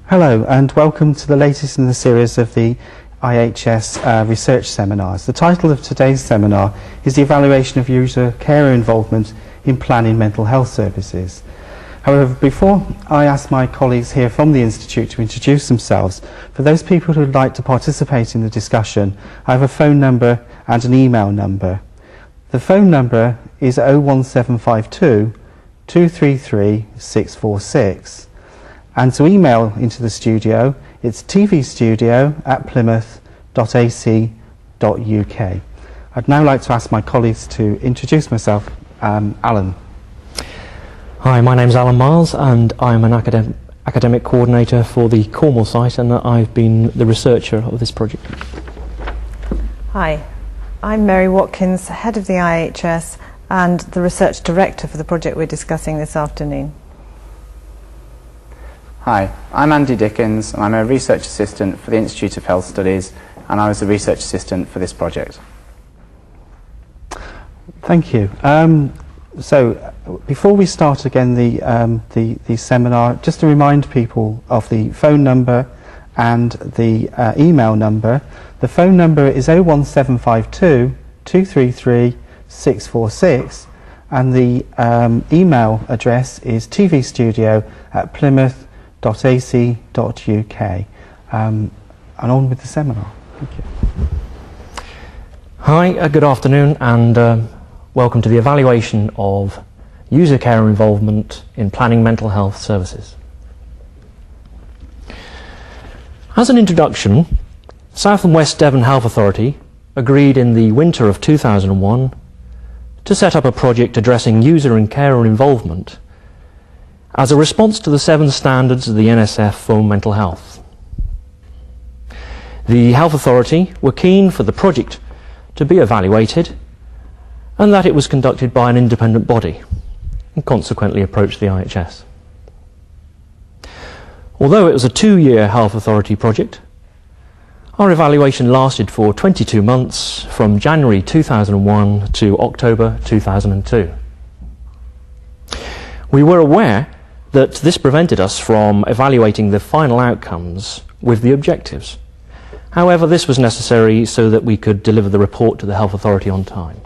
Hello and welcome to the latest in the series of the IHS research seminars. The title of today's seminar is the evaluation of user carer involvement in planning mental health services. However, before I ask my colleagues here from the Institute to introduce themselves, for those people who would like to participate in the discussion, I have a phone number and an email number. The phone number is 01752 233 646. And to email into the studio, it's tvstudio@plymouth.ac.uk. I'd now like to ask my colleagues to introduce myself. Alan. Hi, my name's Alan Miles and I'm an academic coordinator for the Cornwall site, and I've been the researcher of this project. Hi, I'm Mary Watkins, head of the IHS and the research director for the project we're discussing this afternoon. Hi, I'm Andy Dickens and I'm a research assistant for the Institute of Health Studies, and I was the research assistant for this project. Thank you. So before we start again the seminar, just to remind people of the phone number and the email number. The phone number is 01752 233 646 and the email address is tvstudio@plymouth.ac.uk. And on with the seminar. Thank you. Hi, good afternoon, and welcome to the evaluation of user care involvement in planning mental health services. As an introduction, South and West Devon Health Authority agreed in the winter of 2001 to set up a project addressing user and carer involvement as a response to the 7 standards of the NSF for mental health. The Health Authority were keen for the project to be evaluated and that it was conducted by an independent body, and consequently approached the IHS. Although it was a 2-year Health Authority project, our evaluation lasted for 22 months from January 2001 to October 2002. We were aware that this prevented us from evaluating the final outcomes with the objectives. However, this was necessary so that we could deliver the report to the Health Authority on time.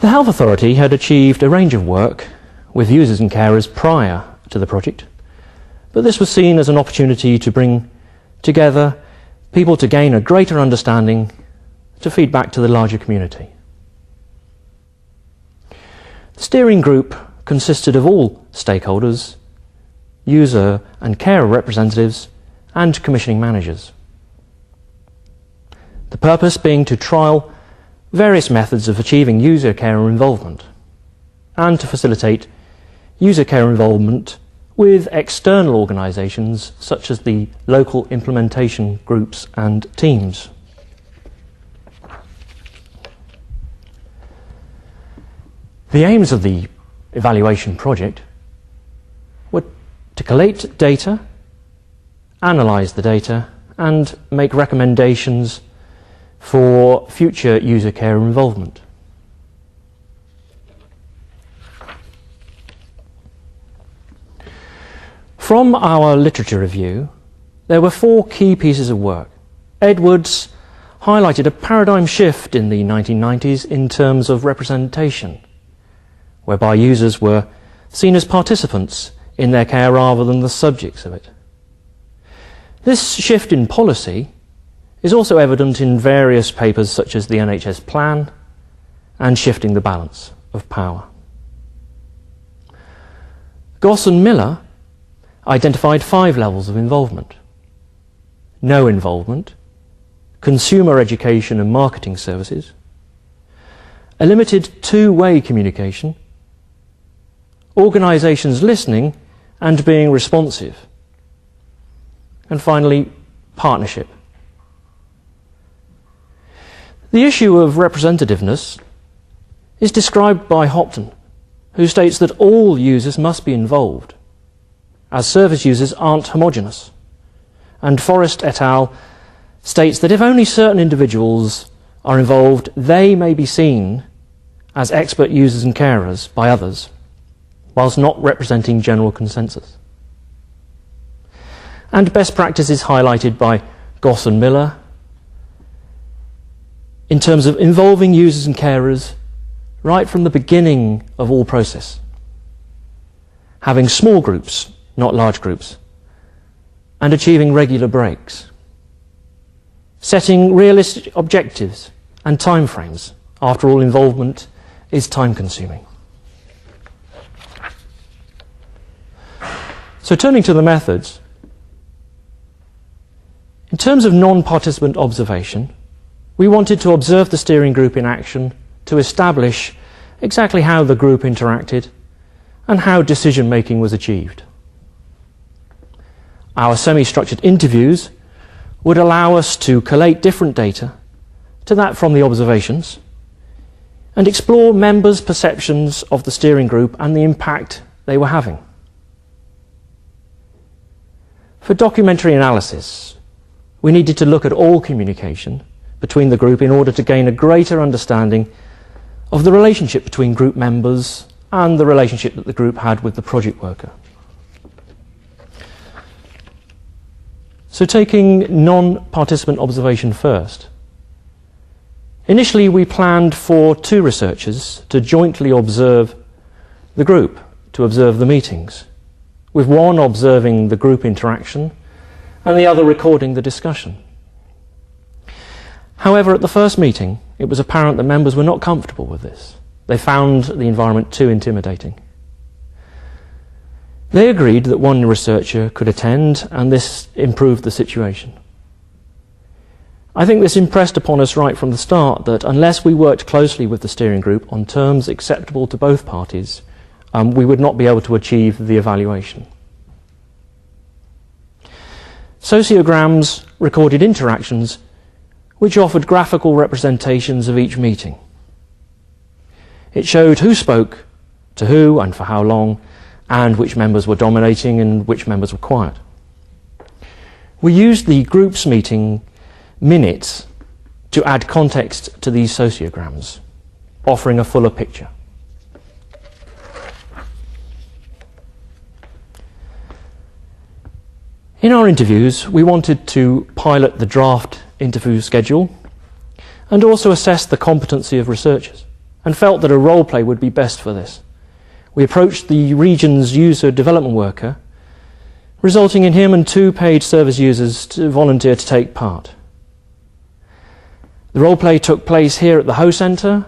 The Health Authority had achieved a range of work with users and carers prior to the project, but this was seen as an opportunity to bring together people to gain a greater understanding to feed back to the larger community. The steering group consisted of all stakeholders, user and carer representatives and commissioning managers. The purpose being to trial various methods of achieving user carer involvement and to facilitate user carer involvement with external organisations such as the local implementation groups and teams. The aims of the evaluation project were to collate data, analyse the data and make recommendations for future user care involvement. From our literature review, there were 4 key pieces of work. Edwards highlighted a paradigm shift in the 1990s in terms of representation, whereby users were seen as participants in their care rather than the subjects of it. This shift in policy is also evident in various papers such as the NHS Plan and Shifting the Balance of Power. Goss and Miller identified 5 levels of involvement: no involvement, consumer education and marketing services, a limited 2-way communication, organisations listening and being responsive, and finally, partnership. The issue of representativeness is described by Hopton, who states that all users must be involved, as service users aren't homogeneous. And Forrest et al. States that if only certain individuals are involved, they may be seen as expert users and carers by others, whilst not representing general consensus. And best practice is highlighted by Goss and Miller in terms of involving users and carers right from the beginning of all process. Having small groups, not large groups, and achieving regular breaks. Setting realistic objectives and timeframes. After all, involvement is time-consuming. So turning to the methods, in terms of non-participant observation, we wanted to observe the steering group in action to establish exactly how the group interacted and how decision-making was achieved. Our semi-structured interviews would allow us to collate different data to that from the observations and explore members' perceptions of the steering group and the impact they were having. For documentary analysis, we needed to look at all communication between the group in order to gain a greater understanding of the relationship between group members and the relationship that the group had with the project worker. So taking non-participant observation first. Initially we planned for 2 researchers to jointly observe the group, to observe the meetings, with one observing the group interaction and the other recording the discussion. However, at the first meeting, it was apparent that members were not comfortable with this. They found the environment too intimidating. They agreed that one researcher could attend, and this improved the situation. I think this impressed upon us right from the start that unless we worked closely with the steering group on terms acceptable to both parties, we would not be able to achieve the evaluation. Sociograms recorded interactions which offered graphical representations of each meeting. It showed who spoke to who and for how long, and which members were dominating and which members were quiet. We used the group's meeting minutes to add context to these sociograms, offering a fuller picture. In our interviews, we wanted to pilot the draft interview schedule and also assess the competency of researchers, and felt that a role play would be best for this. We approached the region's user development worker, resulting in him and 2 paid service users to volunteer to take part. The role play took place here at the Ho Centre,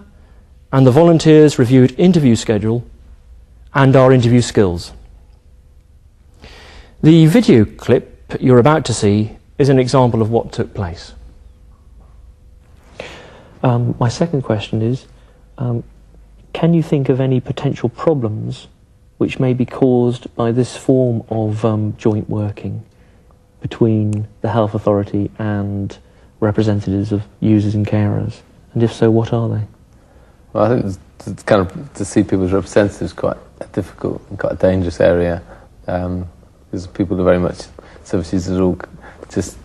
and the volunteers reviewed interview schedule and our interview skills. The video clip you're about to see is an example of what took place. My second question is, can you think of any potential problems which may be caused by this form of joint working between the health authority and representatives of users and carers? And if so, what are they? Well, I think it's kind of to see people as representatives quite a difficult and quite a dangerous area, because people are very much, service users are all just,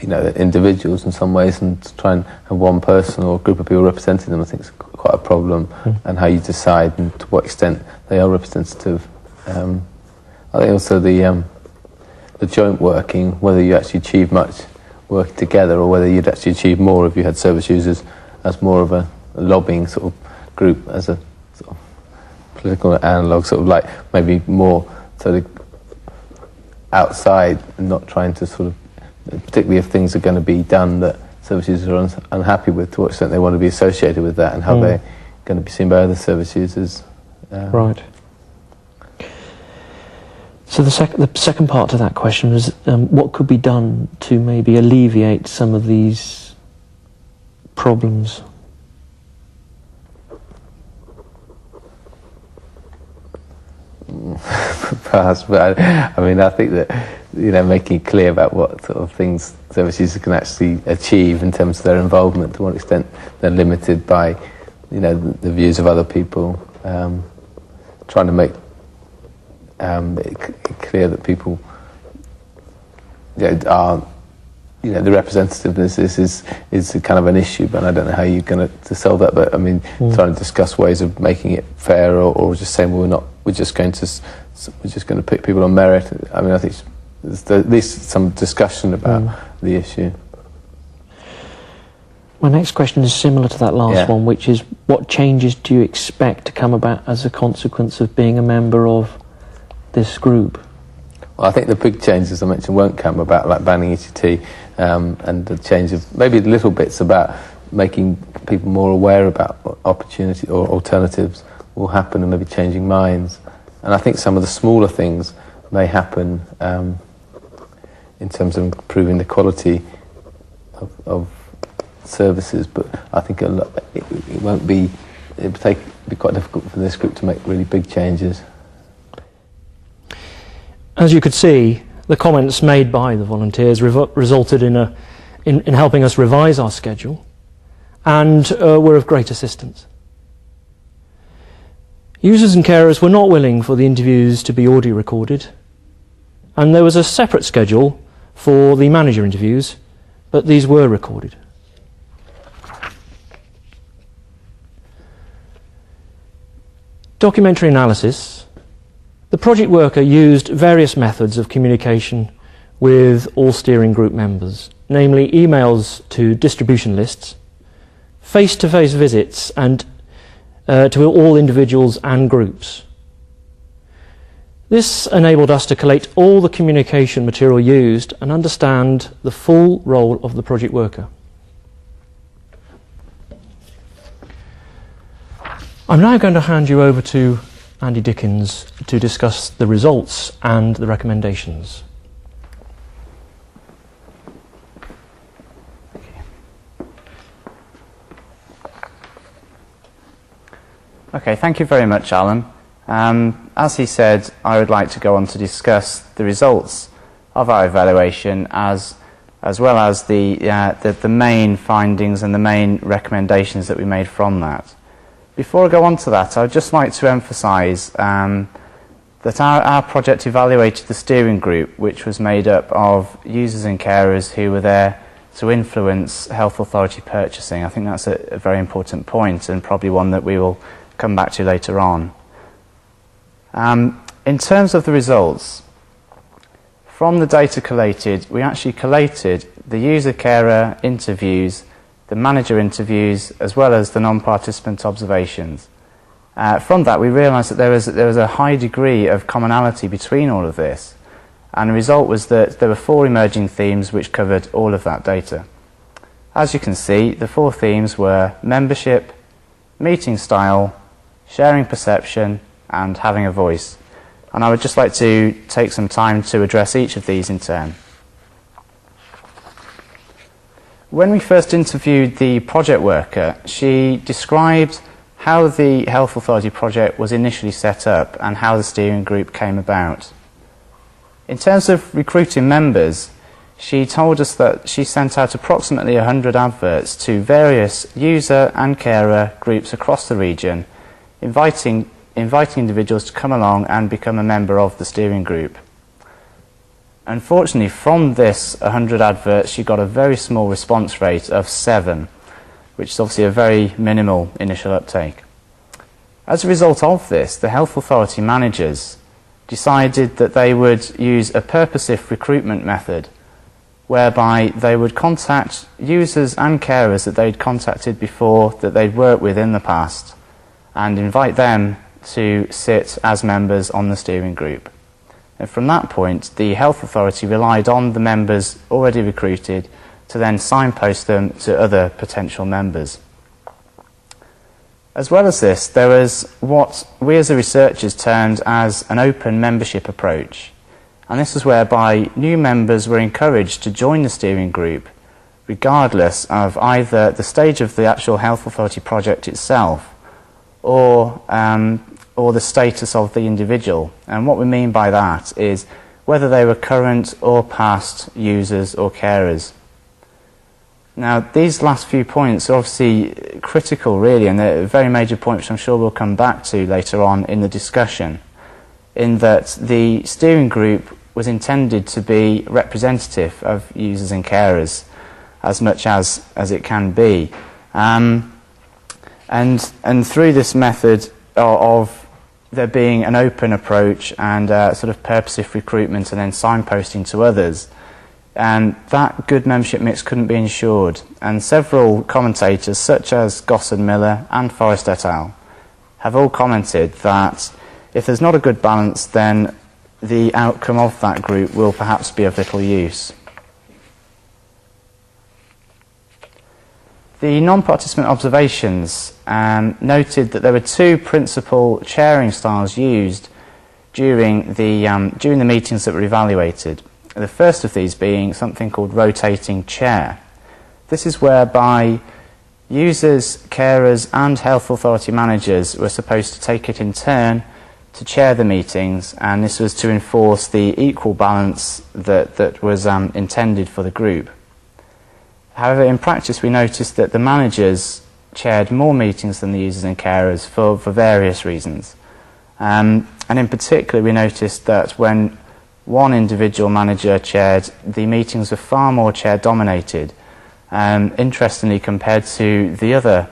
you know, individuals in some ways, and to try and have one person or a group of people representing them, I think is quite a problem, and how you decide and to what extent they are representative. I think also the joint working, whether you actually achieve much work together or whether you'd actually achieve more if you had service users as more of a lobbying sort of group, as a sort of political analogue, sort of like maybe more sort of outside and not trying to sort of, particularly if things are going to be done that service users are unhappy with, to what extent they want to be associated with that and how they're going to be seen by other service users. Right. So the second part to that question was what could be done to maybe alleviate some of these problems? Perhaps, but I mean, I think that making it clear about what sort of things service users can actually achieve in terms of their involvement, to what extent they're limited by, the views of other people. Trying to make it clear that people are, the representativeness is kind of an issue, but I don't know how you're going to solve that. But I mean, trying to discuss ways of making it fair, or just saying, well, we're just going to pick people on merit. I mean, I think there's at least some discussion about the issue. My next question is similar to that last one, which is, what changes do you expect to come about as a consequence of being a member of this group? Well, I think the big changes I mentioned won't come about, like banning ECT, and the change of maybe little bits about making people more aware about opportunity or alternatives will happen, and maybe changing minds. And I think some of the smaller things may happen in terms of improving the quality of services, but I think it won't be. It would be quite difficult for this group to make really big changes. As you could see, the comments made by the volunteers resulted in helping us revise our schedule, and were of great assistance. Users and carers were not willing for the interviews to be audio recorded, and there was a separate schedule for the manager interviews, but these were recorded. Documentary analysis. The project worker used various methods of communication with all steering group members, namely emails to distribution lists, face-to-face visits, and to all individuals and groups. This enabled us to collate all the communication material used and understand the full role of the project worker. I'm now going to hand you over to Andy Dickens to discuss the results and the recommendations. Okay, thank you very much, Alan. As he said, I would like to go on to discuss the results of our evaluation as well as the main findings and the main recommendations that we made from that. Before I go on to that, I would just like to emphasise that our project evaluated the steering group, which was made up of users and carers who were there to influence health authority purchasing. I think that's a very important point, and probably one that we will come back to later on. In terms of the results, from the data collated, we actually collated the user-carer interviews, the manager interviews, as well as the non-participant observations. From that, we realised that there was a high degree of commonality between all of this, and the result was that there were 4 emerging themes which covered all of that data. As you can see, the 4 themes were membership, meeting style, sharing perception, and having a voice. And I would just like to take some time to address each of these in turn. When we first interviewed the project worker, she described how the Health Authority project was initially set up and how the steering group came about. In terms of recruiting members, she told us that she sent out approximately 100 adverts to various user and carer groups across the region, inviting individuals to come along and become a member of the steering group. Unfortunately, from this 100 adverts, she got a very small response rate of 7, which is obviously a very minimal initial uptake. As a result of this, the Health Authority managers decided that they would use a purposive recruitment method, whereby they would contact users and carers that they'd contacted before, that they'd worked with in the past, and invite them to sit as members on the steering group. And from that point, the Health Authority relied on the members already recruited to then signpost them to other potential members. As well as this, there was what we as the researchers termed as an open membership approach. And this is whereby new members were encouraged to join the steering group, regardless of either the stage of the actual Health Authority project itself or the status of the individual. And what we mean by that is whether they were current or past users or carers. Now, these last few points are obviously critical, really, and they're a very major point which I'm sure we'll come back to later on in the discussion, in that the steering group was intended to be representative of users and carers as much as it can be. And through this method of there being an open approach and sort of purposive recruitment and then signposting to others, and that good membership mix couldn't be ensured. And several commentators, such as Goss and Miller and Forrest et al., have all commented that if there's not a good balance, then the outcome of that group will perhaps be of little use. The non-participant observations noted that there were two principal chairing styles used during the meetings that were evaluated. The first of these being something called rotating chair. This is whereby users, carers and health authority managers were supposed to take it in turn to chair the meetings, and this was to enforce the equal balance that was intended for the group. However, in practice we noticed that the managers chaired more meetings than the users and carers for various reasons. And in particular we noticed that when one individual manager chaired, the meetings were far more chair dominated, interestingly compared to the other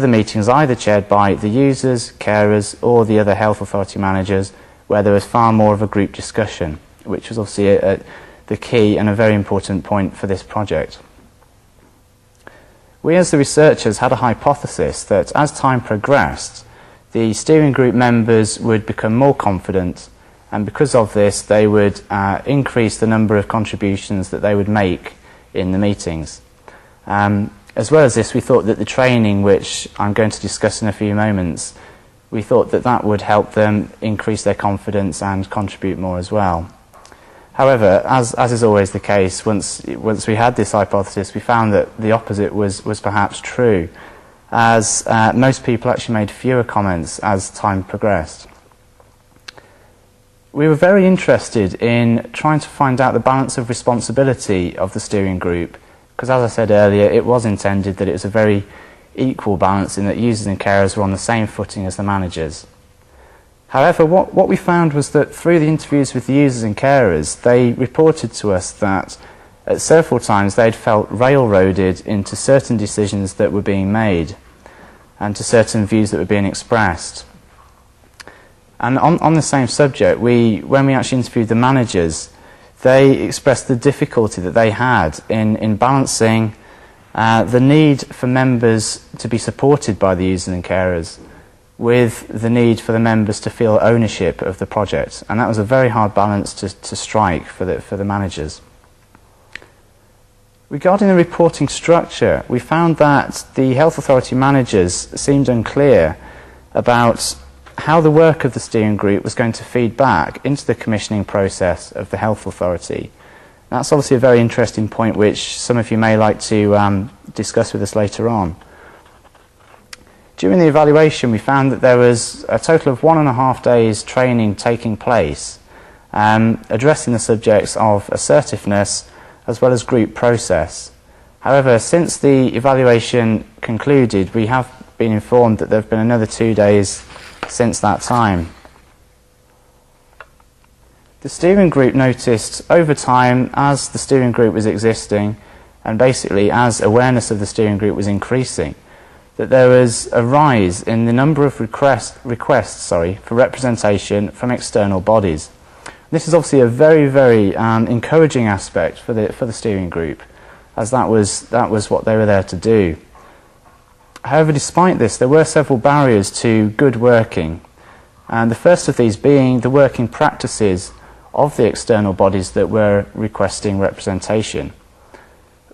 meetings either chaired by the users, carers or the other health authority managers, where there was far more of a group discussion, which was obviously the key and a very important point for this project. We as the researchers had a hypothesis that as time progressed, the steering group members would become more confident, and because of this they would increase the number of contributions that they would make in the meetings. As well as this, we thought that the training, which I'm going to discuss in a few moments, we thought that that would help them increase their confidence and contribute more as well. However, as is always the case, once we had this hypothesis, we found that the opposite was perhaps true, as most people actually made fewer comments as time progressed. We were very interested in trying to find out the balance of responsibility of the steering group, because as I said earlier, it was intended that it was a very equal balance in that users and carers were on the same footing as the managers. However, what we found was that through the interviews with the users and carers, they reported to us that at several times they'd felt railroaded into certain decisions that were being made and to certain views that were being expressed. And on the same subject, when we actually interviewed the managers, they expressed the difficulty that they had in balancing the need for members to be supported by the users and carers with the need for the members to feel ownership of the project, and that was a very hard balance to strike for the managers. Regarding the reporting structure, we found that the health authority managers seemed unclear about how the work of the steering group was going to feed back into the commissioning process of the health authority. That's obviously a very interesting point which some of you may like to discuss with us later on. During the evaluation, we found that there was a total of 1.5 days training taking place, addressing the subjects of assertiveness as well as group process. However, since the evaluation concluded, we have been informed that there have been another 2 days since that time. The steering group noticed over time, as the steering group was existing, and basically as awareness of the steering group was increasing, that there was a rise in the number of requests for representation from external bodies. This is obviously a very, very encouraging aspect for the steering group, as that was what they were there to do. However, despite this, there were several barriers to good working, and the first of these being the working practices of the external bodies that were requesting representation.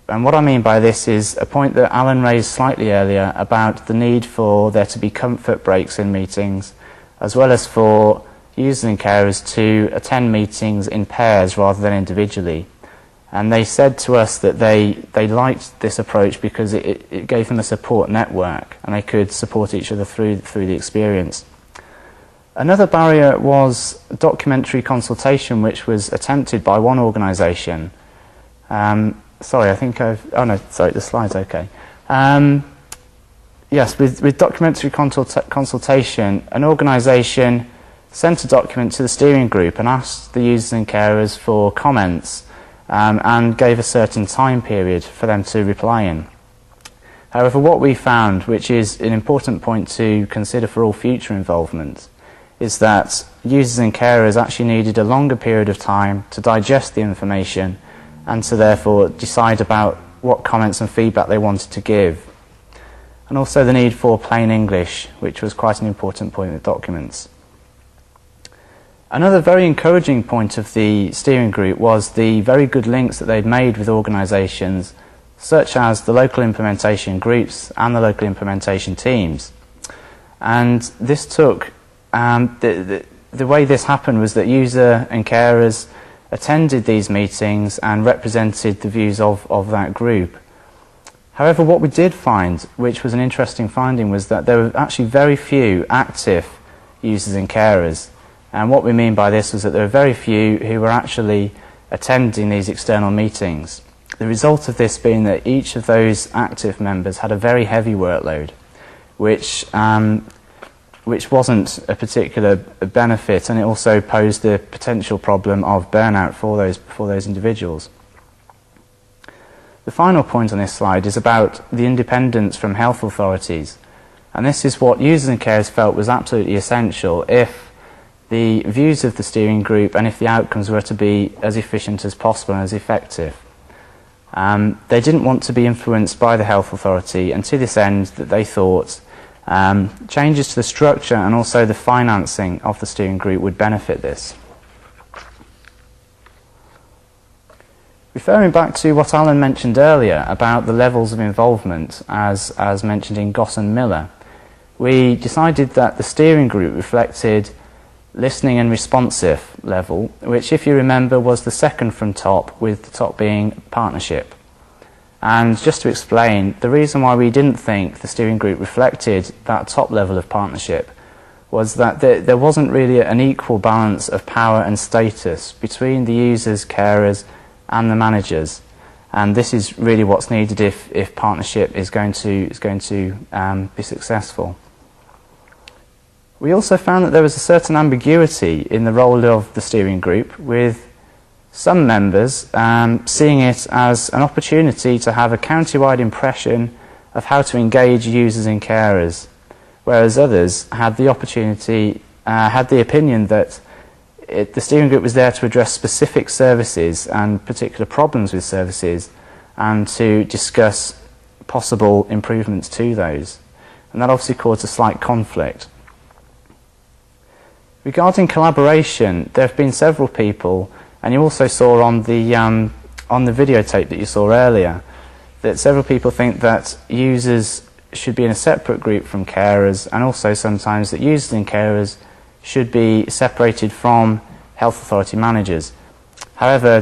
And what I mean by this is a point that Alan raised slightly earlier about the need for there to be comfort breaks in meetings, as well as for users and carers to attend meetings in pairs rather than individually. And they said to us that they liked this approach because it gave them a support network and they could support each other through the experience. Another barrier was documentary consultation, which was attempted by one organisation. Sorry, I think I've... Oh no, sorry, the slide's okay. Yes, with documentary consultation, an organisation sent a document to the steering group and asked the users and carers for comments and gave a certain time period for them to reply in. However, what we found, which is an important point to consider for all future involvement, is that users and carers actually needed a longer period of time to digest the information and to therefore decide about what comments and feedback they wanted to give. And also the need for plain English, which was quite an important point in the documents. Another very encouraging point of the steering group was the very good links that they'd made with organisations such as the local implementation groups and the local implementation teams. And this took, the way this happened was that user and carers attended these meetings and represented the views of that group. However, what we did find, which was an interesting finding, was that there were actually very few active users and carers. And what we mean by this was that there were very few who were actually attending these external meetings. The result of this being that each of those active members had a very heavy workload, which wasn't a particular benefit, and it also posed the potential problem of burnout for those individuals. The final point on this slide is about the independence from health authorities, and this is what users and carers felt was absolutely essential if the views of the steering group and if the outcomes were to be as efficient as possible and as effective. They didn't want to be influenced by the health authority, and to this end that they thought changes to the structure and also the financing of the steering group would benefit this. Referring back to what Alan mentioned earlier about the levels of involvement as mentioned in Goss and Miller, we decided that the steering group reflected listening and responsive level, which, if you remember, was the second from top, with the top being partnership. And just to explain, the reason why we didn't think the steering group reflected that top level of partnership was that there wasn't really an equal balance of power and status between the users, carers and the managers, and this is really what's needed if partnership is going to be successful. We also found that there was a certain ambiguity in the role of the steering group, with some members seeing it as an opportunity to have a county-wide impression of how to engage users and carers, whereas others had the opportunity, had the opinion that the steering group was there to address specific services and particular problems with services and to discuss possible improvements to those. And that obviously caused a slight conflict. Regarding collaboration, there have been several people, and you also saw on the videotape that you saw earlier, that several people think that users should be in a separate group from carers, and also sometimes that users and carers should be separated from health authority managers. However,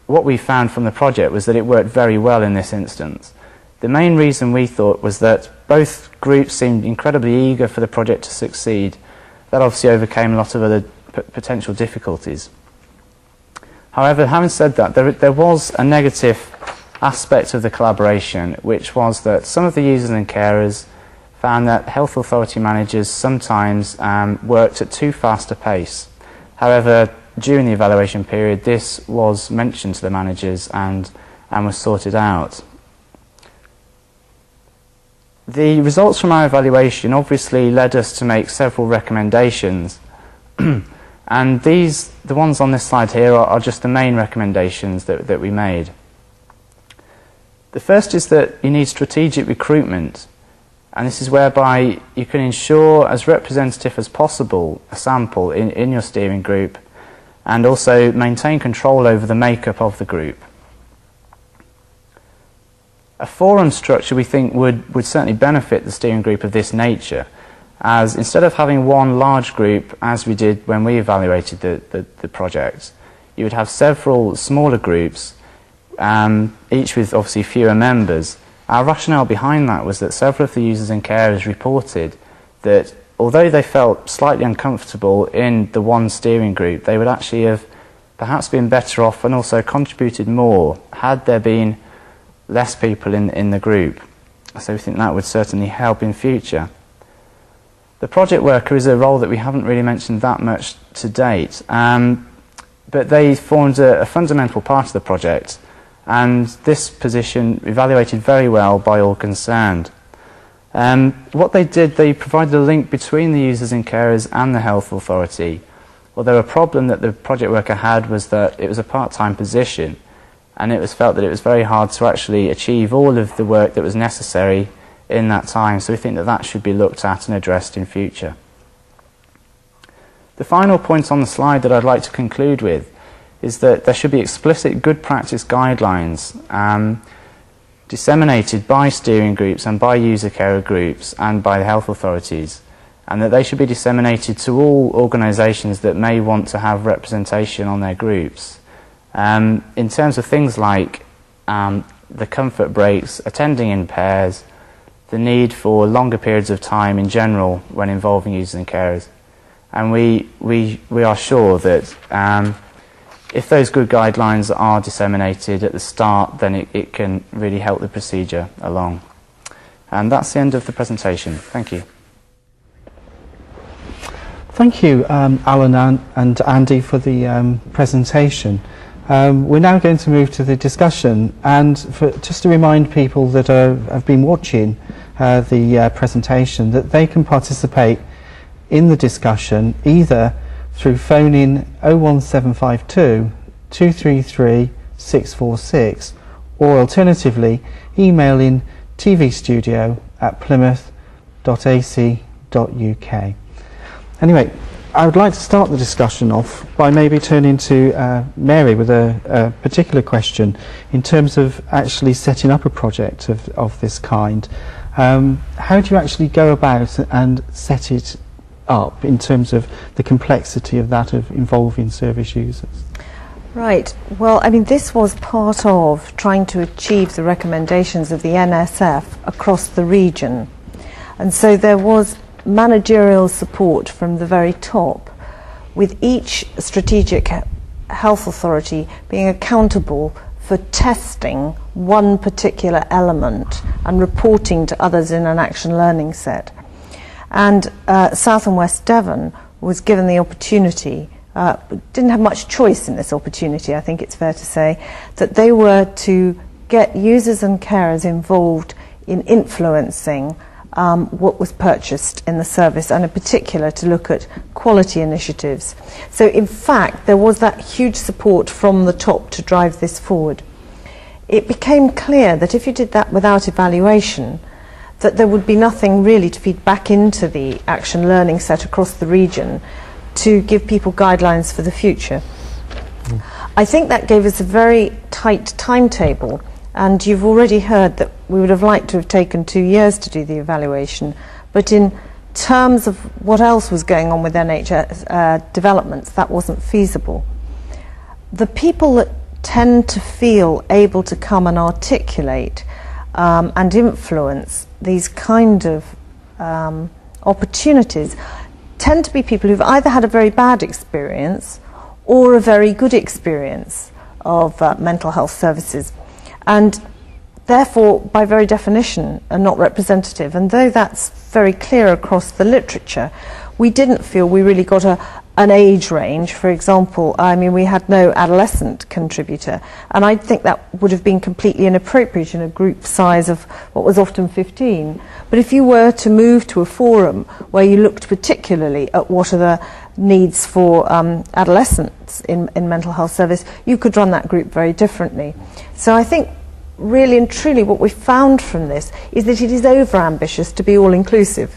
what we found from the project was that it worked very well in this instance. The main reason we thought was that both groups seemed incredibly eager for the project to succeed. That obviously overcame a lot of other potential difficulties. However, having said that, there was a negative aspect of the collaboration, which was that some of the users and carers found that health authority managers sometimes worked at too fast a pace. However, during the evaluation period, this was mentioned to the managers and was sorted out. The results from our evaluation obviously led us to make several recommendations, and the ones on this slide here are just the main recommendations that we made. The first is that you need strategic recruitment, and this is whereby you can ensure as representative as possible a sample in your steering group, and also maintain control over the makeup of the group. A forum structure we think would certainly benefit the steering group of this nature, as instead of having one large group as we did when we evaluated the project, you would have several smaller groups, each with obviously fewer members. Our rationale behind that was that several of the users and carers reported that although they felt slightly uncomfortable in the one steering group, they would actually have perhaps been better off and also contributed more had there been less people in the group. So we think that would certainly help in future. The project worker is a role that we haven't really mentioned that much to date, but they formed a fundamental part of the project, and this position evaluated very well by all concerned. What they did, they provided a link between the users and carers and the health authority. Although a problem that the project worker had was that it was a part-time position, and it was felt that it was very hard to actually achieve all of the work that was necessary in that time, so we think that that should be looked at and addressed in future. The final point on the slide that I'd like to conclude with is that there should be explicit good practice guidelines disseminated by steering groups and by user carer groups and by the health authorities, and that they should be disseminated to all organisations that may want to have representation on their groups. In terms of things like the comfort breaks, attending in pairs, the need for longer periods of time in general when involving users and carers. And we are sure that if those good guidelines are disseminated at the start, then it can really help the procedure along. And that's the end of the presentation. Thank you. Thank you, Alan and Andy, for the presentation. We're now going to move to the discussion, and just to remind people that have been watching the presentation that they can participate in the discussion either through phoning 01752 233 646 or alternatively emailing tvstudio@plymouth.ac.uk. Anyway, I would like to start the discussion off by maybe turning to Mary with a particular question in terms of actually setting up a project of this kind. How do you actually go about and set it up in terms of the complexity of that of involving service users? Right. Well, I mean, this was part of trying to achieve the recommendations of the NSF across the region. And so there was managerial support from the very top, with each strategic health authority being accountable for testing one particular element and reporting to others in an action learning set. And South and West Devon was given the opportunity, didn't have much choice in this opportunity, I think it's fair to say, that they were to get users and carers involved in influencing what was purchased in the service, and in particular to look at quality initiatives. So in fact there was that huge support from the top to drive this forward. It became clear that if you did that without evaluation, that there would be nothing really to feed back into the action learning set across the region to give people guidelines for the future. I think that gave us a very tight timetable, and you've already heard that we would have liked to have taken 2 years to do the evaluation, but in terms of what else was going on with NHS developments, that wasn't feasible. The people that tend to feel able to come and articulate and influence these kind of opportunities tend to be people who've either had a very bad experience or a very good experience of mental health services, and therefore by very definition are not representative. And though that's very clear across the literature, we didn't feel we really got an age range. For example, I mean, we had no adolescent contributor, and I think that would have been completely inappropriate in a group size of what was often 15. But if you were to move to a forum where you looked particularly at what are the needs for adolescents in mental health service, you could run that group very differently. So I think really and truly what we found from this is that it is over-ambitious to be all-inclusive,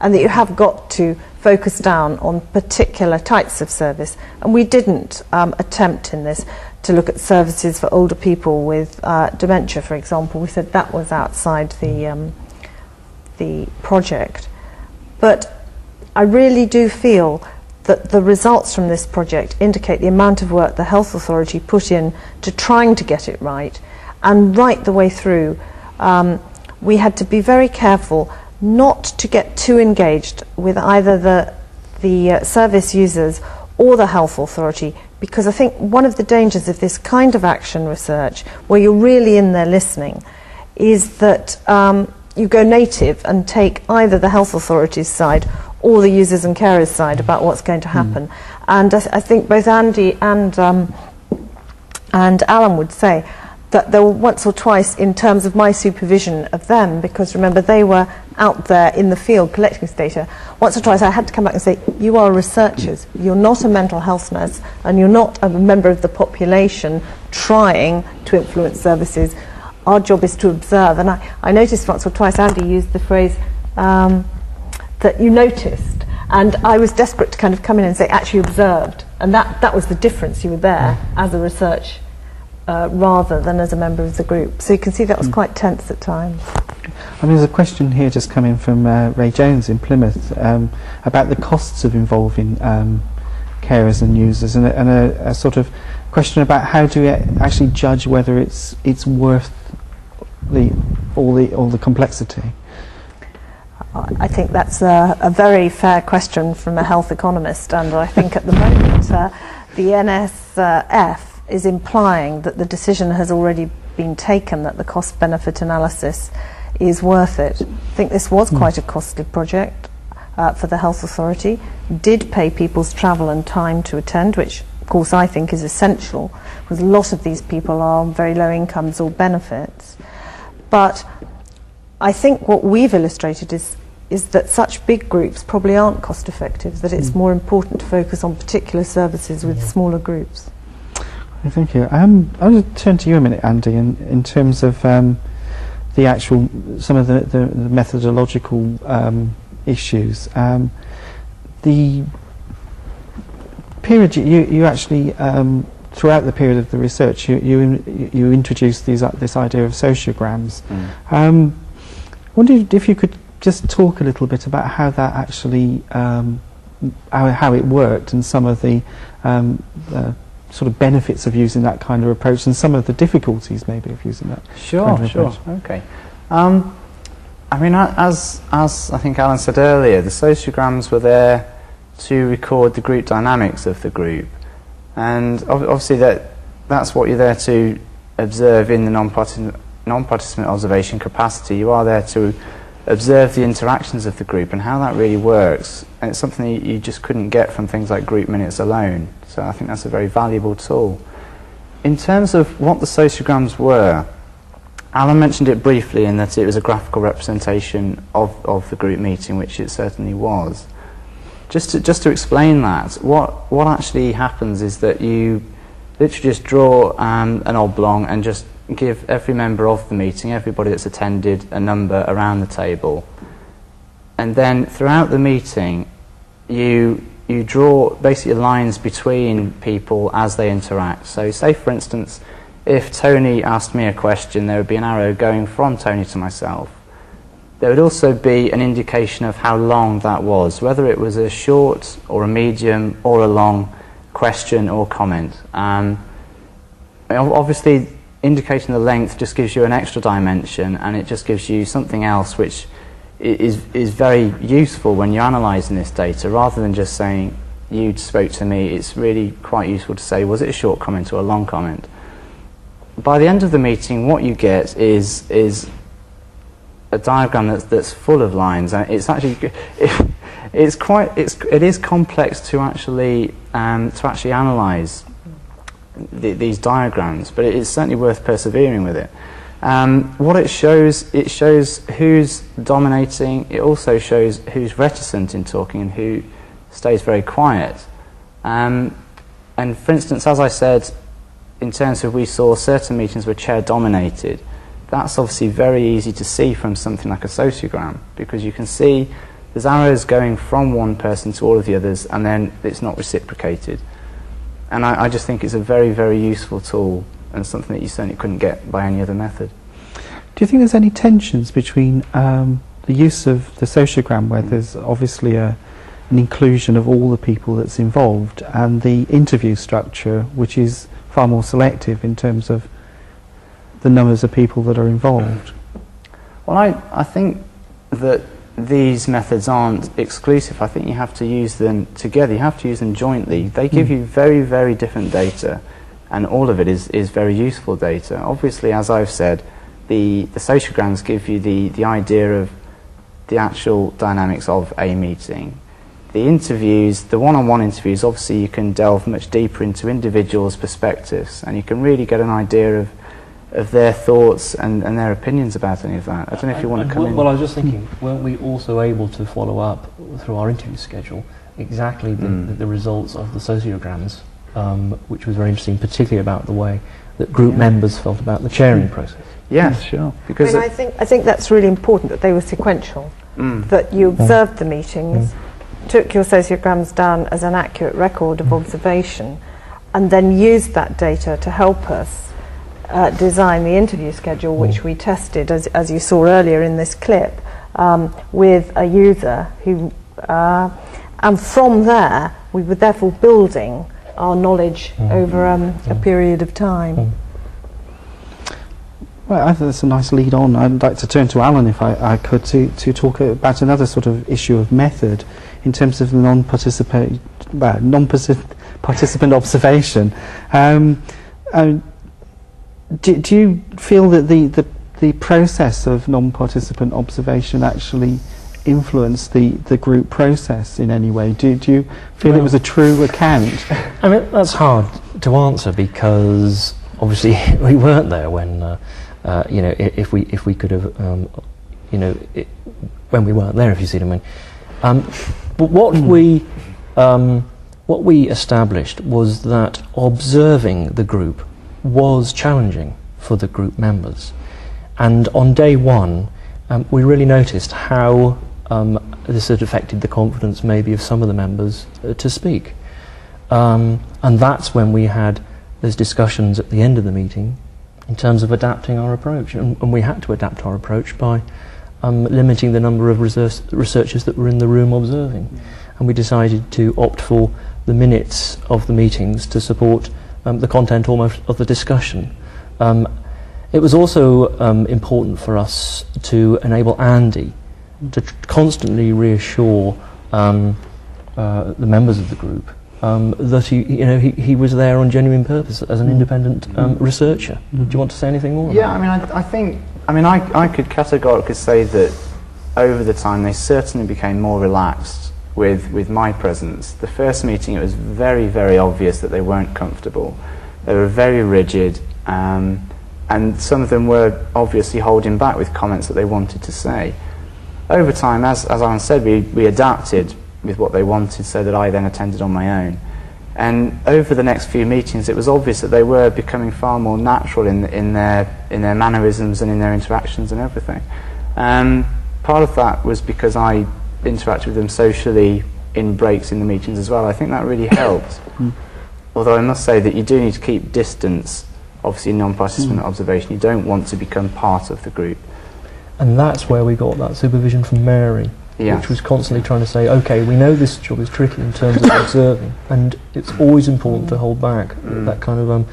and that you have got to focus down on particular types of service. And we didn't attempt in this to look at services for older people with dementia, for example. We said that was outside the project. But I really do feel that the results from this project indicate the amount of work the health authority put in to trying to get it right, and right the way through we had to be very careful not to get too engaged with either the service users or the health authority, because I think one of the dangers of this kind of action research, where you're really in there listening, is that you go native and take either the health authority's side or the users and carers side about what's going to happen. And I think both Andy and Alan would say that there were once or twice, in terms of my supervision of them, because remember they were out there in the field collecting this data, once or twice I had to come back and say, you are researchers, you're not a mental health nurse, and you're not a member of the population trying to influence services. Our job is to observe. And I noticed once or twice Andy used the phrase that you noticed, and I was desperate to kind of come in and say, actually observed, and that was the difference. You were there as a research rather than as a member of the group. So you can see that was quite tense at times. And there's a question here just coming from Ray Jones in Plymouth about the costs of involving carers and users, and a sort of question about how do you actually judge whether it's worth all the complexity. I think that's a very fair question from a health economist, and I think at the moment the NSF is implying that the decision has already been taken that the cost-benefit analysis is worth it. I think this was quite a costly project for the health authority, did pay people's travel and time to attend, which of course I think is essential, because a lot of these people are on very low incomes or benefits. But I think what we've illustrated is that such big groups probably aren't cost effective, that it's more important to focus on particular services with smaller groups. Thank you. I'll just turn to you a minute, Andy, in terms of the actual, some of the methodological issues. The period you actually, throughout the period of the research, you introduced this idea of sociograms. Wondered if you could just talk a little bit about how that actually, how it worked, and some of the sort of benefits of using that kind of approach, and some of the difficulties maybe of using that. Sure. Okay. I mean, as I think Alan said earlier, the sociograms were there to record the group dynamics of the group, and obviously that's what you're there to observe in the non-participant observation capacity. You are there to observe the interactions of the group and how that really works, and it's something you just couldn't get from things like group minutes alone. So I think that's a very valuable tool. In terms of what the sociograms were, Alan mentioned it briefly in that it was a graphical representation of the group meeting, which it certainly was. Just to explain that, what actually happens is that you literally just draw an oblong and just give every member of the meeting, everybody that's attended, a number around the table. And then throughout the meeting, you draw basically lines between people as they interact. So say, for instance, if Tony asked me a question, there would be an arrow going from Tony to myself. There would also be an indication of how long that was, whether it was a short or a medium or a long question or comment. Obviously, indicating the length just gives you an extra dimension, and it just gives you something else which is very useful when you're analysing this data. Rather than just saying, you spoke to me, it's really quite useful to say, was it a short comment or a long comment? By the end of the meeting, what you get is a diagram that's full of lines, and it's actually it is complex to actually analyse these diagrams, but it is certainly worth persevering with it. What it shows who's dominating. It also shows who's reticent in talking and who stays very quiet. And for instance, as I said, in terms of we saw certain meetings were chair dominated. That's obviously very easy to see from something like a sociogram, because you can see there's arrows going from one person to all of the others, and then it's not reciprocated. And I just think it's a very, very useful tool, and something that you certainly couldn't get by any other method. Do you think there's any tensions between the use of the sociogram, where there's obviously an inclusion of all the people that's involved, and the interview structure, which is far more selective in terms of the numbers of people that are involved? Well, I think that these methods aren't exclusive. I think you have to use them together. You have to use them jointly. They give you very, very different data, and all of it is very useful data. Obviously, as I've said, the sociograms give you the idea of the actual dynamics of a meeting. The interviews, the one-on-one interviews, obviously you can delve much deeper into individuals' perspectives, and you can really get an idea of their thoughts and their opinions about any of that. I don't know if you want to come in. Well, I was just thinking, weren't we also able to follow up through our interview schedule exactly the results of the sociograms, which was very interesting, particularly about the way that group members felt about the chairing process. Yes, sure. Because I think that's really important, that they were sequential, that you observed the meetings, took your sociograms down as an accurate record of observation, and then used that data to help us design the interview schedule, which we tested, as you saw earlier in this clip, with a user who, and from there we were therefore building our knowledge over a period of time. Well, I think that's a nice lead on. I'd like to turn to Alan, if I could, to talk about another sort of issue of method in terms of the non-participant observation. Do you feel that the process of non-participant observation actually influenced the group process in any way? Do you feel it was a true account? I mean, that's hard to answer, because obviously we weren't there when if we could have when we weren't there, if you see what I mean. But what we established was that observing the group was challenging for the group members, and on day one we really noticed how this had affected the confidence maybe of some of the members to speak, and that's when we had those discussions at the end of the meeting in terms of adapting our approach, and we had to adapt our approach by limiting the number of researchers that were in the room observing, and we decided to opt for the minutes of the meetings to support the content almost of the discussion. It was also important for us to enable Andy to constantly reassure the members of the group that he was there on genuine purpose as an independent researcher. Do you want to say anything more? Yeah, I mean, I could categorically say that over the time they certainly became more relaxed with my presence. The first meeting, it was very, very obvious that they weren't comfortable. They were very rigid, and some of them were obviously holding back with comments that they wanted to say. Over time, as Alan said, we adapted with what they wanted, so that I then attended on my own. And over the next few meetings, it was obvious that they were becoming far more natural in their mannerisms and in their interactions and everything. Part of that was because I interacted with them socially in breaks in the meetings as well. I think that really helped. Although I must say that you do need to keep distance, obviously in non-participant observation. You don't want to become part of the group. And that's where we got that supervision from Mary, which was constantly trying to say, okay, we know this job is tricky in terms of observing, and it's always important to hold back that kind of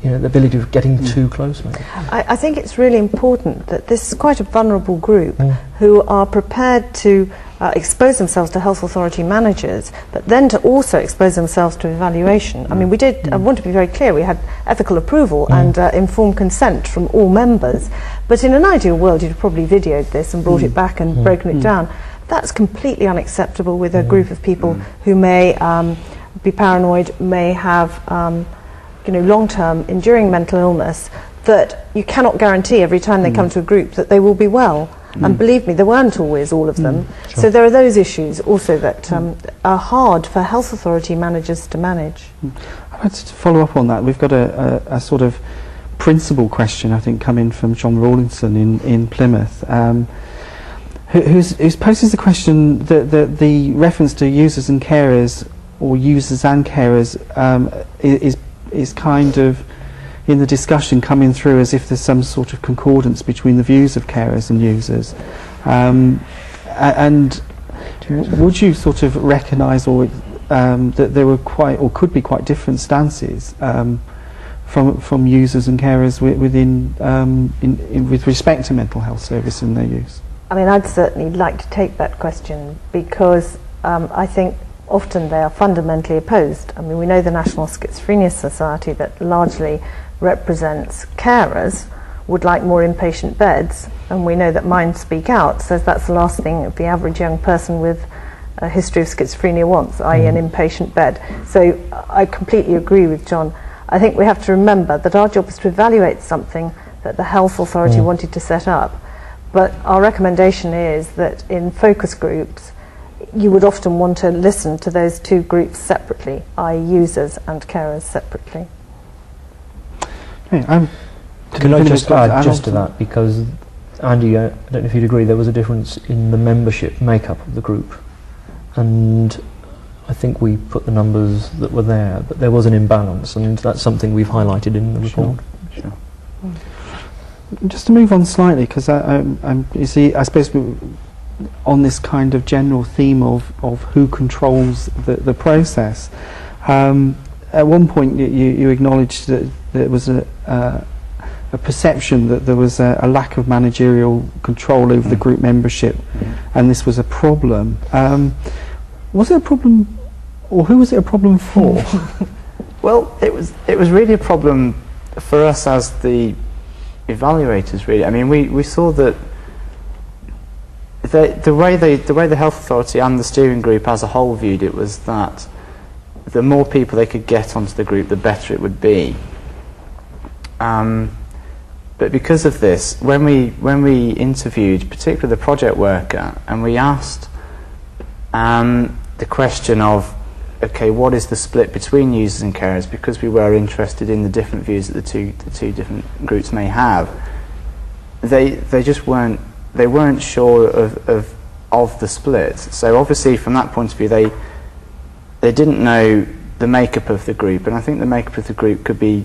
the ability of getting too close, maybe. I think it's really important that this is quite a vulnerable group who are prepared to expose themselves to health authority managers, but then to also expose themselves to evaluation. I mean, we did, I want to be very clear, we had ethical approval and informed consent from all members, but in an ideal world you'd have probably videoed this and brought it back and broken it down. That's completely unacceptable with a group of people who may be paranoid, may have long-term enduring mental illness, that you cannot guarantee every time they come to a group that they will be well. And believe me, there weren't always all of them. Sure. So there are those issues also that are hard for health authority managers to manage. I'd like to follow up on that. We've got a sort of principal question, I think, coming from John Rawlinson in Plymouth, who poses the question that the reference to users and carers, or users and carers, is kind of in the discussion coming through as if there's some sort of concordance between the views of carers and users. And would you sort of recognise that there were quite, or could be quite different stances from users and carers with respect to mental health service and their use? I mean, I'd certainly like to take that question because I think often they are fundamentally opposed. I mean, we know the National Schizophrenia Society, that largely represents carers, would like more inpatient beds, and we know that Mind Speak Out says that's the last thing the average young person with a history of schizophrenia wants, i.e. an inpatient bed. So I completely agree with John. I think we have to remember that our job is to evaluate something that the health authority wanted to set up, but our recommendation is that in focus groups you would often want to listen to those two groups separately, i.e. users and carers separately. Okay, Can I just add just to that, because Andy, I don't know if you'd agree, there was a difference in the membership makeup of the group, and I think we put the numbers that were there, but there was an imbalance, and that's something we've highlighted in the report. Sure. Just to move on slightly, because you see, I suppose on this kind of general theme of who controls the process, at one point you acknowledged that there was a perception that there was a lack of managerial control over the group membership, and this was a problem. Was it a problem, or who was it a problem for? Well, it was really a problem for us as the evaluators, really. I mean, we saw that the way the health authority and the steering group as a whole viewed it was that the more people they could get onto the group, the better it would be. But because of this, when we interviewed, particularly the project worker, and we asked the question of, okay, what is the split between users and carers, because we were interested in the different views that the two different groups may have, they just weren't sure of the split. So obviously from that point of view they didn't know the makeup of the group, and I think the makeup of the group could be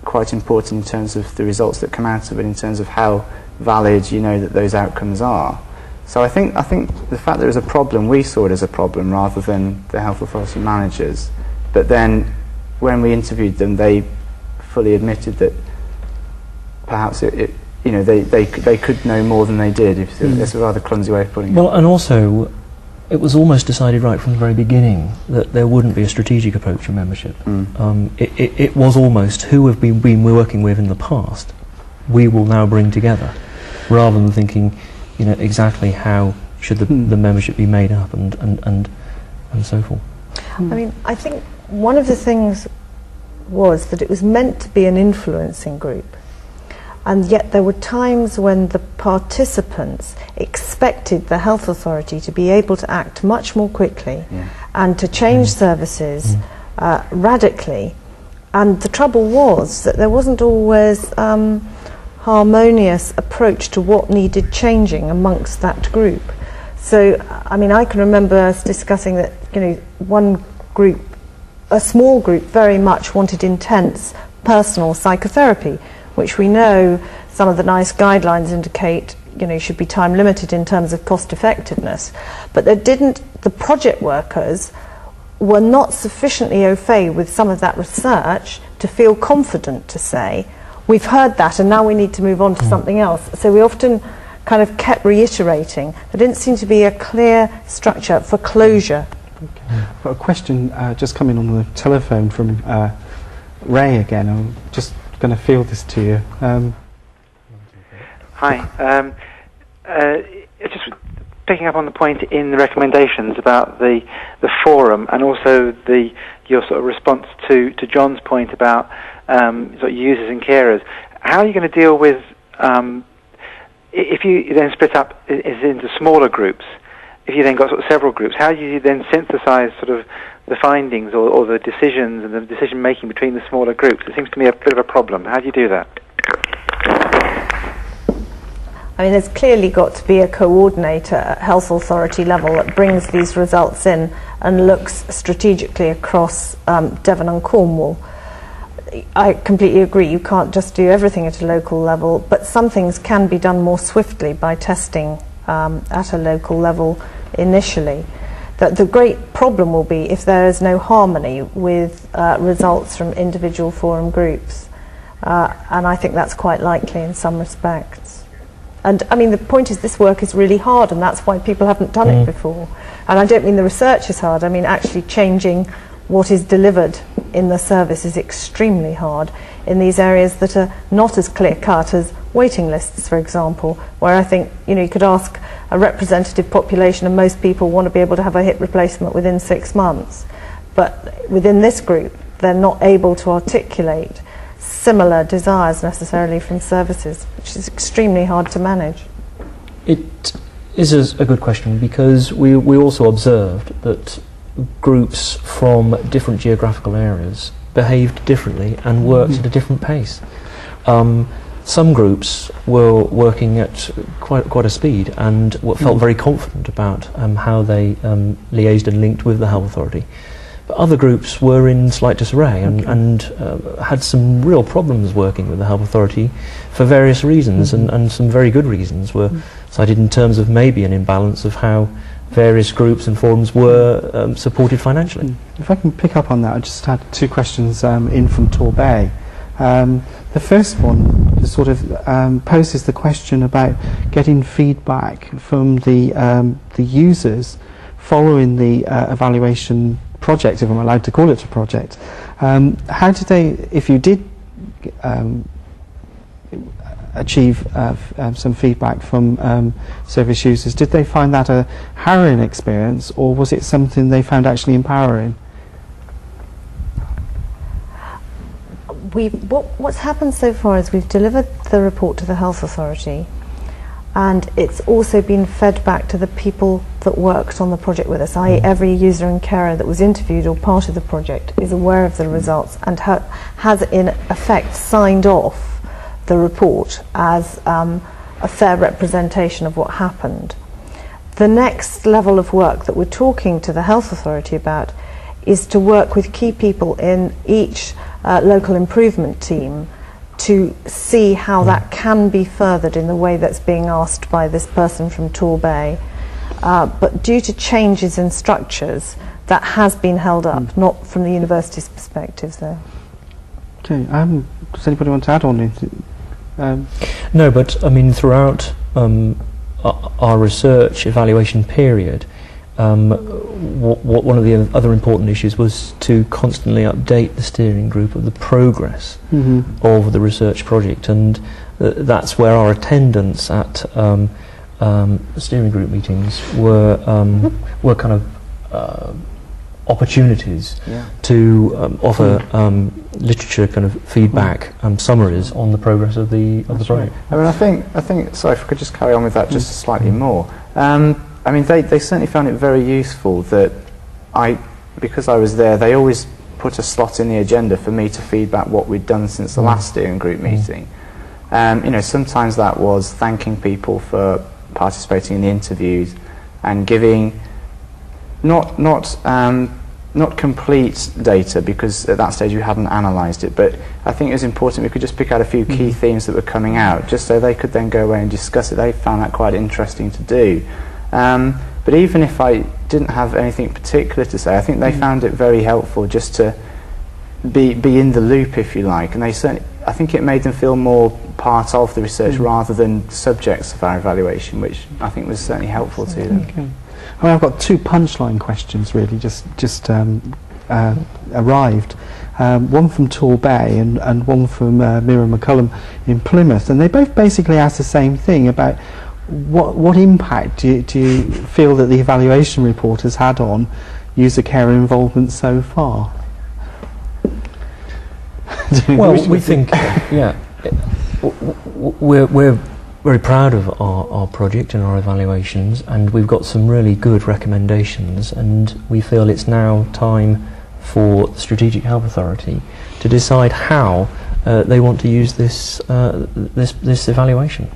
quite important in terms of the results that come out of it, in terms of how valid that those outcomes are. So I think the fact there is a problem, we saw it as a problem rather than the health authority managers. But then when we interviewed them, they fully admitted that perhaps they could know more than they did. It's a rather clumsy way of putting it. Well, and also it was almost decided right from the very beginning that there wouldn't be a strategic approach to membership. It was almost who have been working with in the past, we will now bring together, rather than thinking exactly how should the membership be made up and so forth. I mean, I think one of the things was that it was meant to be an influencing group, and yet there were times when the participants expected the health authority to be able to act much more quickly and to change services radically, and the trouble was that there wasn't always harmonious approach to what needed changing amongst that group. So, I mean, I can remember us discussing that, one group, a small group, very much wanted intense personal psychotherapy, which we know some of the NICE guidelines indicate, should be time limited in terms of cost effectiveness. But the project workers were not sufficiently au fait with some of that research to feel confident to say, we've heard that and now we need to move on to something else. So we often kind of kept reiterating. There didn't seem to be a clear structure for closure. Okay. Got a question just coming on the telephone from Ray again. I'm just going to field this to you. Hi. Just picking up on the point in the recommendations about the forum, and also your sort of response to John's point about sort of users and carers. How are you going to deal with if you then split up into smaller groups? If you then got sort of several groups, how do you then synthesize sort of the findings or the decisions and the decision making between the smaller groups? It seems to me a bit of a problem. How do you do that? I mean, there's clearly got to be a coordinator at health authority level that brings these results in and looks strategically across Devon and Cornwall. I completely agree, you can't just do everything at a local level, but some things can be done more swiftly by testing at a local level initially. The great problem will be if there is no harmony with results from individual forum groups, and I think that's quite likely in some respects. And I mean, the point is this work is really hard, and that's why people haven't done it before. And I don't mean the research is hard, I mean actually changing what is delivered in the service is extremely hard in these areas that are not as clear-cut as waiting lists, for example, where I think, you know, you could ask a representative population and most people want to be able to have a hip replacement within 6 months. But within this group, they're not able to articulate similar desires necessarily from services, which is extremely hard to manage. It is a good question, because we also observed that groups from different geographical areas behaved differently and worked at a different pace. Some groups were working at quite a speed and felt very confident about how they liaised and linked with the health authority. But other groups were in slight disarray and had some real problems working with the health authority for various reasons, and some very good reasons were cited in terms of maybe an imbalance of how various groups and forums were supported financially. If I can pick up on that, I just had two questions in from Torbay. The first one sort of poses the question about getting feedback from the users following the evaluation project, if I'm allowed to call it a project. How did they, if you did achieve some feedback from service users, did they find that a harrowing experience, or was it something they found actually empowering? What's happened so far is we've delivered the report to the health authority, and it's also been fed back to the people that worked on the project with us, i.e. every user and carer that was interviewed or part of the project is aware of the results and has in effect signed off the report as a fair representation of what happened. The next level of work that we're talking to the health authority about is to work with key people in each local improvement team to see how that can be furthered in the way that's being asked by this person from Torbay. But due to changes in structures, that has been held up, not from the university's perspective, though. Okay, does anybody want to add on anything? No, but I mean, throughout our research evaluation period, one of the other important issues was to constantly update the steering group of the progress of the research project, and that's where our attendance at steering group meetings were kind of opportunities to offer literature kind of feedback summaries on the progress of the project. I mean, I think. Sorry, if I could just carry on with that just slightly more. I mean, they certainly found it very useful that because I was there, they always put a slot in the agenda for me to feedback what we'd done since the last steering group meeting. You know, sometimes that was thanking people for participating in the interviews and giving not complete data, because at that stage you hadn't analysed it, but I think it was important we could just pick out a few key themes that were coming out, just so they could then go away and discuss it. They found that quite interesting to do. But even if I didn't have anything particular to say, I think they found it very helpful just to be in the loop, if you like, and I think it made them feel more part of the research rather than subjects of our evaluation, which I think was certainly helpful to them. Okay. I mean, I've got two punchline questions really just arrived. One from Torbay and one from Mira McCullum in Plymouth, and they both basically asked the same thing about what impact do you feel that the evaluation report has had on user care involvement so far? Well, we think, we're very proud of our project and our evaluations, and we've got some really good recommendations, and we feel it's now time for the Strategic Health Authority to decide how they want to use this evaluation.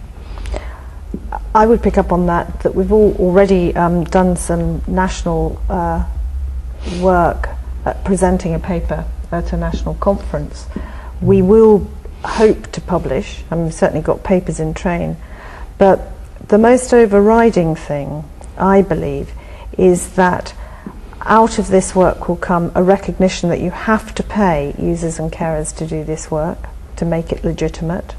I would pick up on that we've already done some national work at presenting a paper at a national conference. We will hope to publish, and we've certainly got papers in train, but the most overriding thing, I believe, is that out of this work will come a recognition that you have to pay users and carers to do this work, to make it legitimate,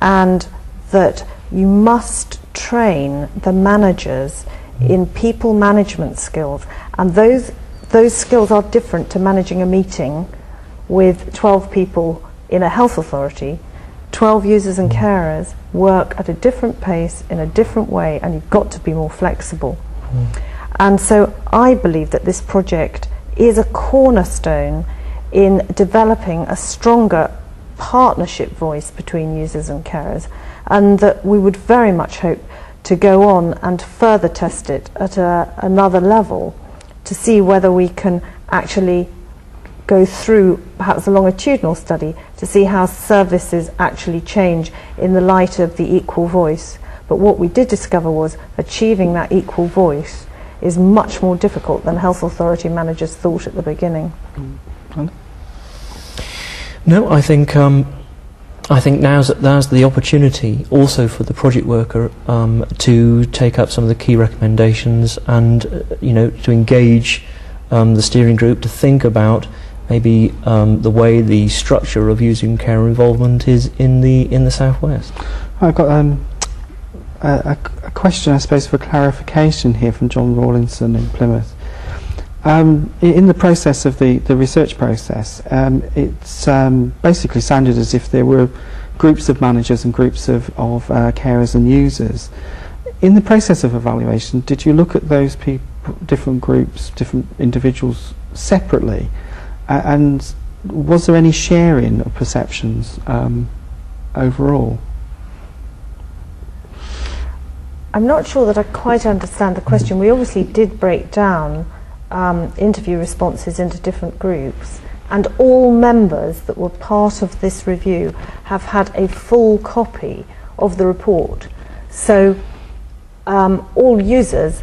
and that you must train the managers in people management skills, and those skills are different to managing a meeting with 12 people in a health authority. 12 users and carers work at a different pace, in a different way, and you've got to be more flexible. And so I believe that this project is a cornerstone in developing a stronger partnership voice between users and carers, and that we would very much hope to go on and further test it at another level to see whether we can actually go through perhaps a longitudinal study to see how services actually change in the light of the equal voice. But what we did discover was achieving that equal voice is much more difficult than health authority managers thought at the beginning. No, I think now's the opportunity also for the project worker to take up some of the key recommendations and to engage the steering group to think about maybe the way the structure of using care involvement is in the southwest. I've got a question, I suppose, for clarification here from John Rawlinson in Plymouth. In the process of the research process, it's basically sounded as if there were groups of managers and groups of carers and users. In the process of evaluation, did you look at those different groups, different individuals separately? And was there any sharing of perceptions overall? I'm not sure that I quite understand the question. We obviously did break down interview responses into different groups, and all members that were part of this review have had a full copy of the report. So all users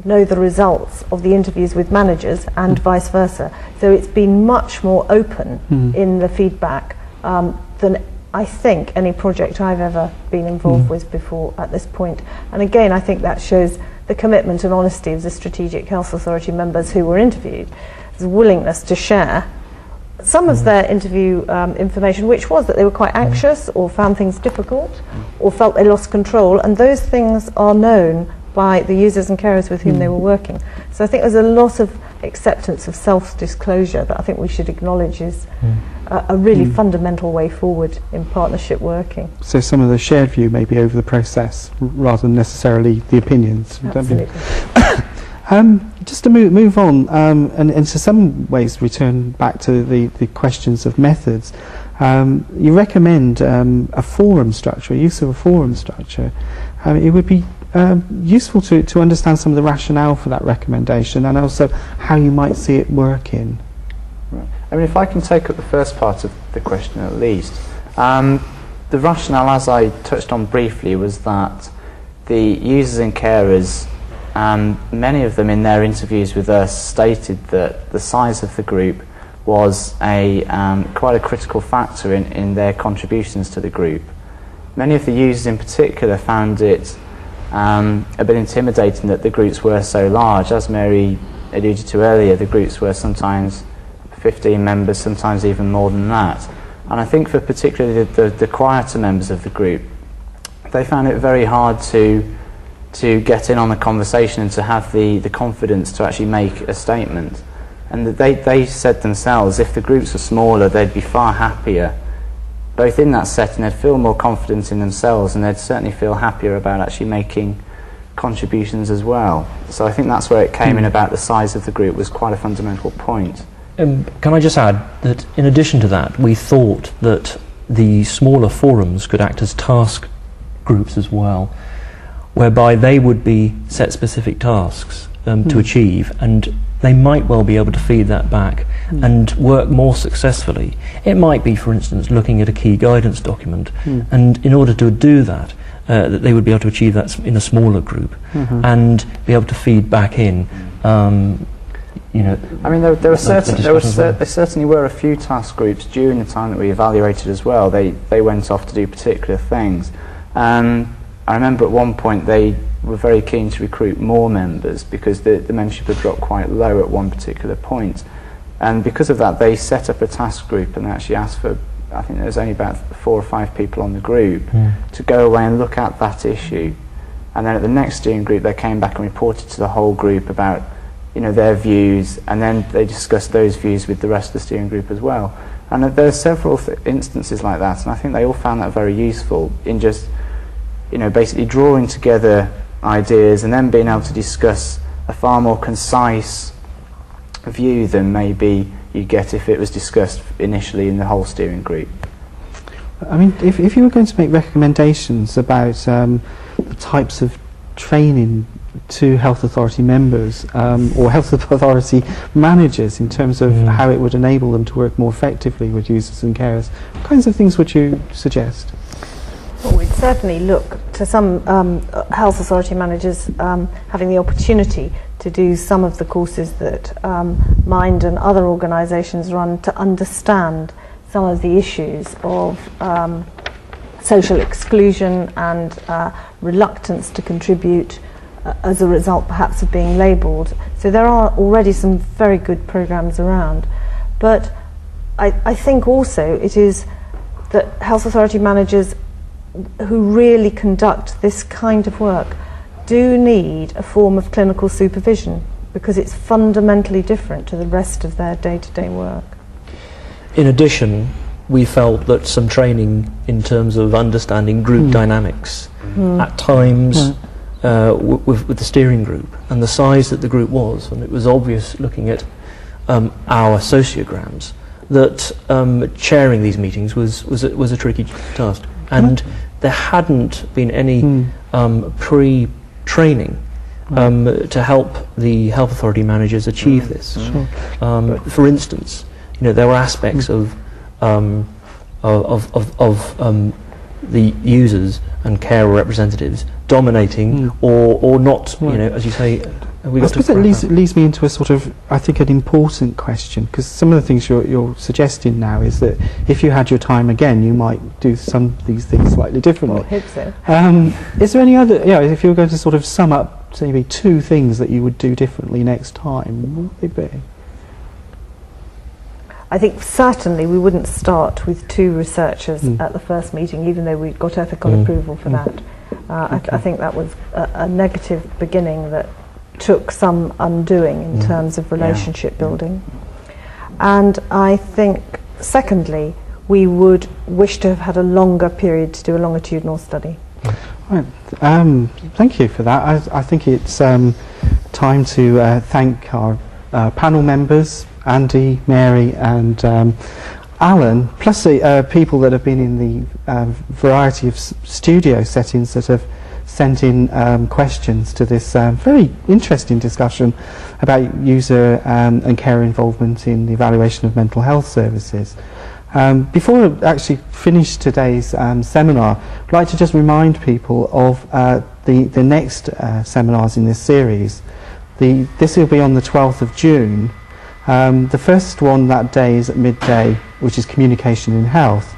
know the results of the interviews with managers and vice versa. So it's been much more open in the feedback than I think any project I've ever been involved with before at this point. And again, I think that shows the commitment and honesty of the Strategic Health Authority members who were interviewed, the willingness to share some of their interview information, which was that they were quite anxious or found things difficult or felt they lost control, and those things are known by the users and carers with whom they were working. So I think there's a lot of acceptance of self-disclosure that I think we should acknowledge is a really fundamental way forward in partnership working. So some of the shared view may be over the process rather than necessarily the opinions. Absolutely. Just to move on, and to some ways return back to the questions of methods, you recommend a forum structure, use of a forum structure. It would be useful to understand some of the rationale for that recommendation and also how you might see it working. Right. I mean, if I can take up the first part of the question at least. The rationale, as I touched on briefly, was that the users and carers, many of them in their interviews with us stated that the size of the group was quite a critical factor in their contributions to the group. Many of the users in particular found it a bit intimidating that the groups were so large. As Mary alluded to earlier, the groups were sometimes 15 members, sometimes even more than that. And I think for particularly the quieter members of the group, they found it very hard to get in on the conversation and to have the confidence to actually make a statement. And that they said themselves, if the groups were smaller, they'd be far happier. Both in that setting, they'd feel more confident in themselves, and they'd certainly feel happier about actually making contributions as well. So I think that's where it came in about the size of the group was quite a fundamental point. Can I just add that in addition to that, we thought that the smaller forums could act as task groups as well, whereby they would be set specific tasks to achieve, and they might well be able to feed that back and work more successfully. It might be, for instance, looking at a key guidance document, and in order to do that, that they would be able to achieve that in a smaller group and be able to feed back in. I mean, there certainly were a few task groups during the time that we evaluated as well. They went off to do particular things. I remember at one point they were very keen to recruit more members because the membership had dropped quite low at one particular point. And because of that, they set up a task group and actually asked for I think there was only about 4 or 5 people on the group, to go away and look at that issue. And then at the next steering group, they came back and reported to the whole group about, you know, their views, and then they discussed those views with the rest of the steering group as well. And there are several instances like that, and I think they all found that very useful in just, you know, basically drawing together ideas and then being able to discuss a far more concise view than maybe you get if it was discussed initially in the whole steering group. I mean, if you were going to make recommendations about the types of training to health authority members or health authority managers in terms of how it would enable them to work more effectively with users and carers, what kinds of things would you suggest? Well, we'd certainly look to some health authority managers having the opportunity to do some of the courses that Mind and other organisations run to understand some of the issues of social exclusion and reluctance to contribute as a result perhaps of being labelled. So there are already some very good programmes around. But I think also it is that health authority managers who really conduct this kind of work do need a form of clinical supervision, because it's fundamentally different to the rest of their day-to-day work. In addition, we felt that some training in terms of understanding group dynamics at times with the steering group and the size that the group was, and it was obvious looking at our sociograms that chairing these meetings was a tricky task, and there hadn't been any pre-training to help the health authority managers achieve this. For instance, you know, there were aspects of the users and carer representatives dominating or not. You know, as you say. I suppose that leads me into a sort of, I think, an important question, because some of the things you're suggesting now is that if you had your time again, you might do some of these things slightly differently. Well, I hope so. Is there any other, if you were going to sort of sum up maybe 2 things that you would do differently next time, what would they be? I think certainly we wouldn't start with 2 researchers at the first meeting, even though we got ethical approval for that. I think that was a negative beginning that took some undoing in terms of relationship building. And I think, secondly, we would wish to have had a longer period to do a longitudinal study. Right. Thank you for that. I think it's time to thank our panel members, Andy, Mary and Alan, plus the people that have been in the variety of studio settings that have sent in questions to this very interesting discussion about user and carer involvement in the evaluation of mental health services. Before I actually finish today's seminar, I'd like to just remind people of the next seminars in this series. This will be on the 12th of June. The first one that day is at midday, which is communication in health.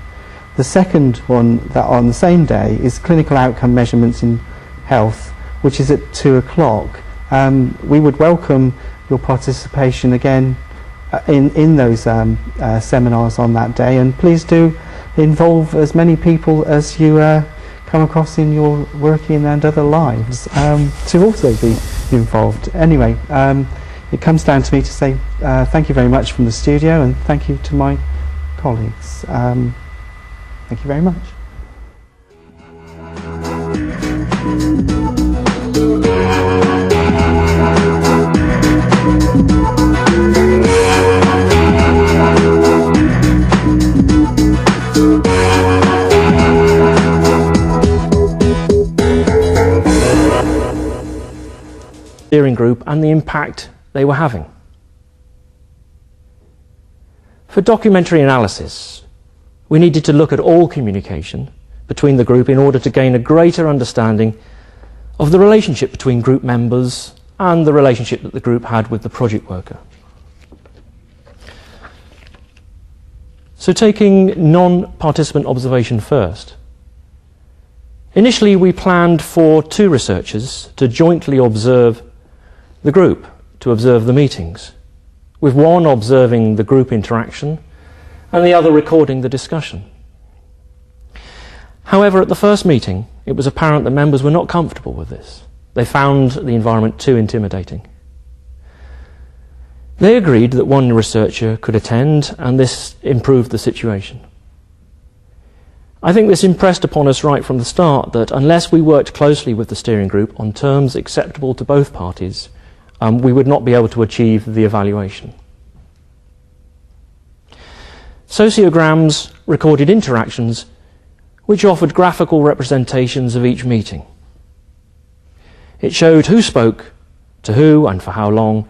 The second one that on the same day is clinical outcome measurements in health, which is at 2 o'clock. We would welcome your participation again in those seminars on that day, and please do involve as many people as you come across in your working and other lives to also be involved. Anyway, it comes down to me to say thank you very much from the studio, and thank you to my colleagues. Thank you very much. Steering group and the impact they were having. For documentary analysis, we needed to look at all communication between the group in order to gain a greater understanding of the relationship between group members and the relationship that the group had with the project worker. So taking non-participant observation first. Initially we planned for 2 researchers to jointly observe the group, to observe the meetings, with one observing the group interaction and the other recording the discussion. However, at the first meeting, it was apparent that members were not comfortable with this. They found the environment too intimidating. They agreed that one researcher could attend, and this improved the situation. I think this impressed upon us right from the start that unless we worked closely with the steering group on terms acceptable to both parties, we would not be able to achieve the evaluation. Sociograms recorded interactions which offered graphical representations of each meeting. It showed who spoke, to who and for how long,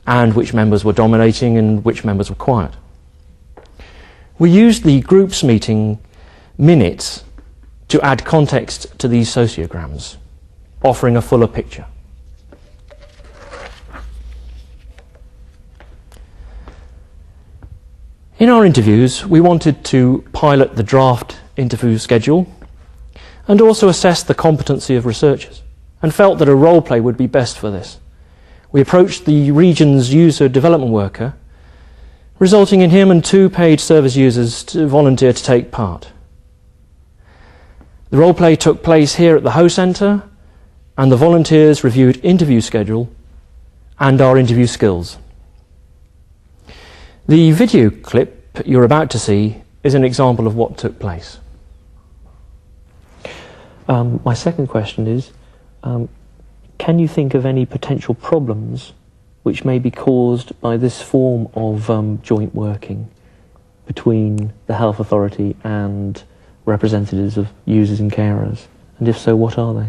and which members were dominating and which members were quiet. We used the group's meeting minutes to add context to these sociograms, offering a fuller picture. In our interviews, we wanted to pilot the draft interview schedule and also assess the competency of researchers, and felt that a role play would be best for this. We approached the region's user development worker, resulting in him and 2 paid service users to volunteer to take part. The role play took place here at the Ho Centre, and the volunteers reviewed interview schedule and our interview skills. The video clip you're about to see is an example of what took place. My second question is, can you think of any potential problems which may be caused by this form of joint working between the health authority and representatives of users and carers? And if so, what are they?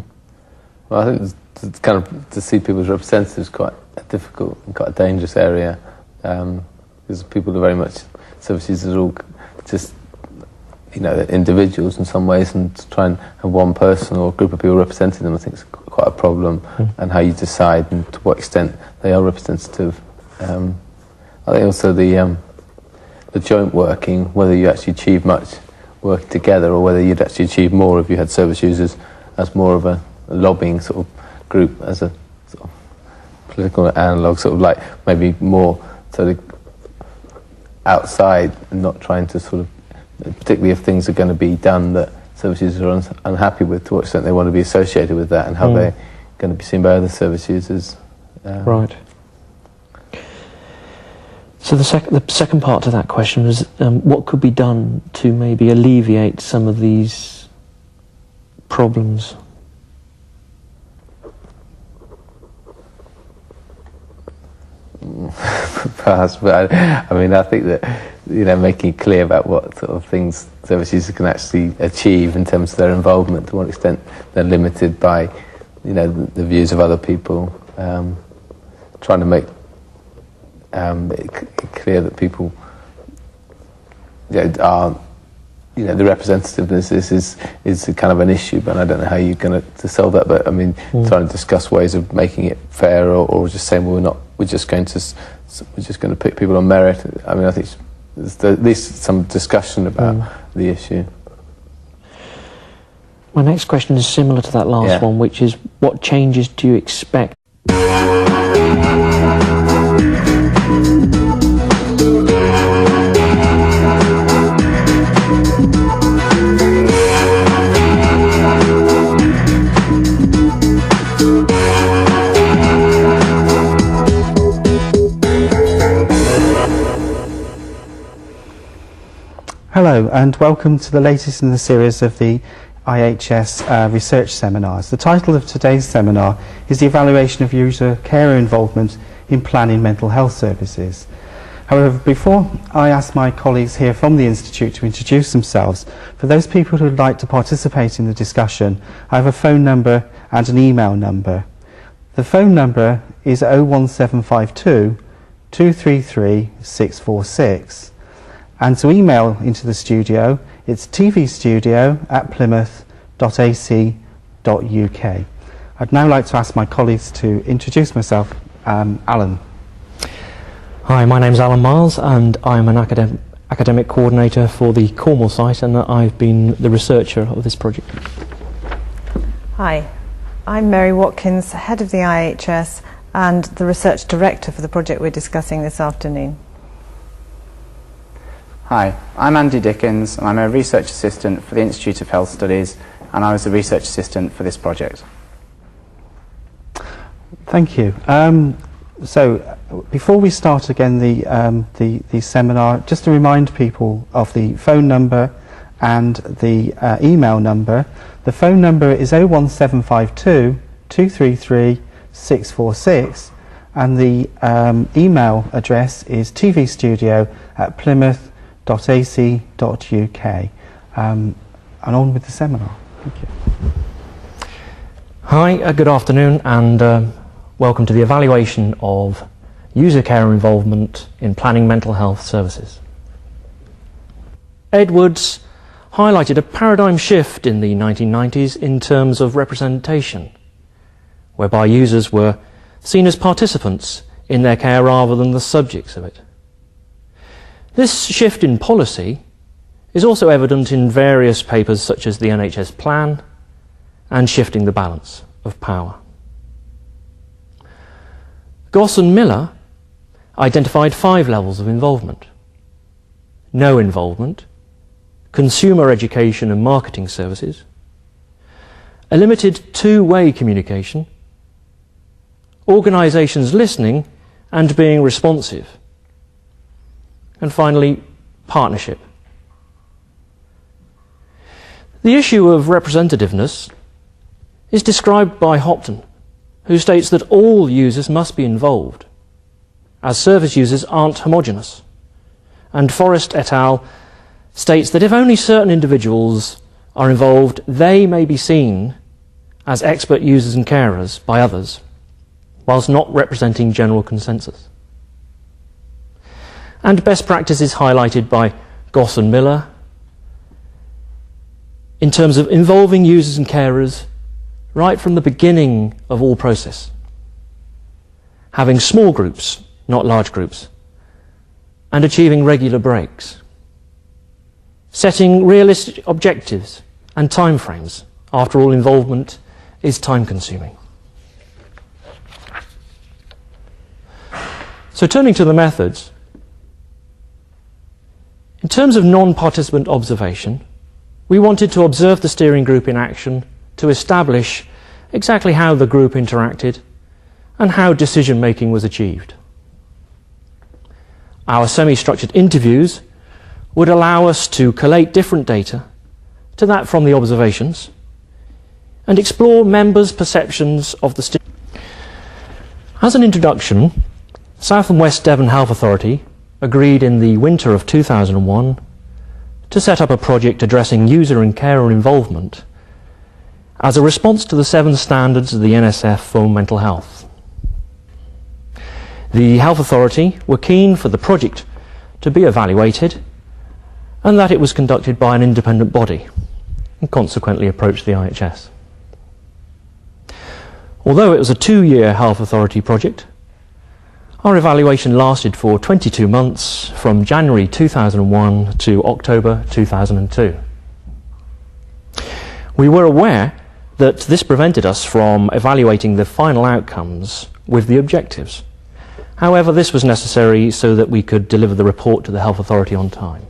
Well, I think it's kind of to see people as representatives quite a difficult and quite a dangerous area, because people are very much, service users are all just, you know, individuals in some ways, and to try and have one person or a group of people representing them, I think is quite a problem, and how you decide and to what extent they are representative. I think also the joint working, whether you actually achieve much work together or whether you'd actually achieve more if you had service users as more of a lobbying sort of group, as a sort of political analogue, sort of like maybe more sort of outside and not trying to sort of, particularly if things are going to be done that service users are unhappy with, to what extent they want to be associated with that and how they're going to be seen by other service users. Right. So the second part to that question was what could be done to maybe alleviate some of these problems? Perhaps, but I mean, I think that, you know, making it clear about what sort of things service users can actually achieve in terms of their involvement, to what extent they're limited by, you know, the views of other people, trying to make it clear that people, you know, are, you know, the representativeness is a kind of an issue, but I don't know how you're going to solve that. But I mean, trying to discuss ways of making it fair, or just saying, well, we're just going to pick people on merit. I mean, I think there's at least some discussion about the issue. My next question is similar to that last one, which is, what changes do you expect? Hello and welcome to the latest in the series of the IHS research seminars. The title of today's seminar is the evaluation of user carer involvement in planning mental health services. However, before I ask my colleagues here from the Institute to introduce themselves, for those people who would like to participate in the discussion, I have a phone number and an email number. The phone number is 01752 233 646. And to email into the studio, it's tvstudio@plymouth.ac.uk. I'd now like to ask my colleagues to introduce myself. Alan. Hi, my name's Alan Miles, and I'm an academic coordinator for the Cornwall site, and I've been the researcher of this project. Hi, I'm Mary Watkins, head of the IHS and the research director for the project we're discussing this afternoon. Hi, I'm Andy Dickens and I'm a research assistant for the Institute of Health Studies, and I was the research assistant for this project. Thank you. So before we start again the seminar, just to remind people of the phone number and the email number. The phone number is 01752 233 646, and the email address is tvstudio@plymouth.ac.uk. And on with the seminar. Thank you. Hi, good afternoon, and welcome to the evaluation of user care involvement in planning mental health services. Edwards highlighted a paradigm shift in the 1990s in terms of representation, whereby users were seen as participants in their care rather than the subjects of it. This shift in policy is also evident in various papers such as the NHS Plan and Shifting the Balance of Power. Goss and Miller identified 5 levels of involvement: no involvement, consumer education and marketing services, a limited two-way communication, organisations listening and being responsive, and finally, partnership. The issue of representativeness is described by Hopton, who states that all users must be involved, as service users aren't homogeneous, and Forrest et al. States that if only certain individuals are involved, they may be seen as expert users and carers by others, whilst not representing general consensus. And best practice is highlighted by Goss and Miller in terms of involving users and carers right from the beginning of all process, having small groups, not large groups, and achieving regular breaks, setting realistic objectives and timeframes. After all, involvement is time-consuming. So turning to the methods, in terms of non-participant observation, we wanted to observe the steering group in action to establish exactly how the group interacted and how decision-making was achieved. Our semi-structured interviews would allow us to collate different data to that from the observations and explore members' perceptions of the steering. As an introduction, South and West Devon Health Authority agreed in the winter of 2001 to set up a project addressing user and carer involvement as a response to the 7 standards of the NSF for mental health. The Health Authority were keen for the project to be evaluated and that it was conducted by an independent body, and consequently approached the IHS. Although it was a 2-year Health Authority project, our evaluation lasted for 22 months, from January 2001 to October 2002. We were aware that this prevented us from evaluating the final outcomes with the objectives. However, this was necessary so that we could deliver the report to the Health Authority on time.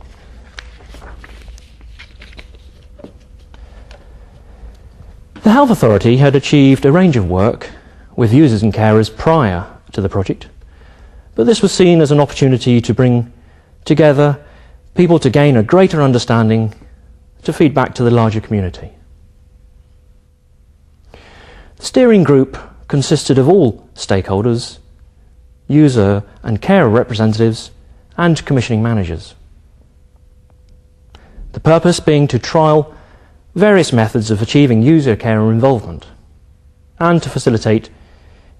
The Health Authority had achieved a range of work with users and carers prior to the project, but this was seen as an opportunity to bring together people to gain a greater understanding, to feed back to the larger community. The steering group consisted of all stakeholders, user and carer representatives, and commissioning managers. The purpose being to trial various methods of achieving user carer involvement and to facilitate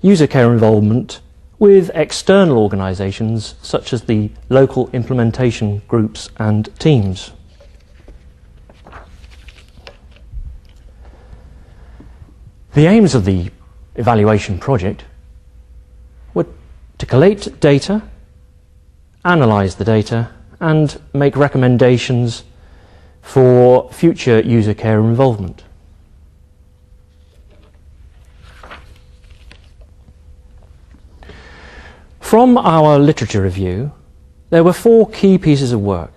user carer involvement with external organisations such as the local implementation groups and teams. The aims of the evaluation project were to collate data, analyse the data, and make recommendations for future user care involvement. From our literature review, there were 4 key pieces of work.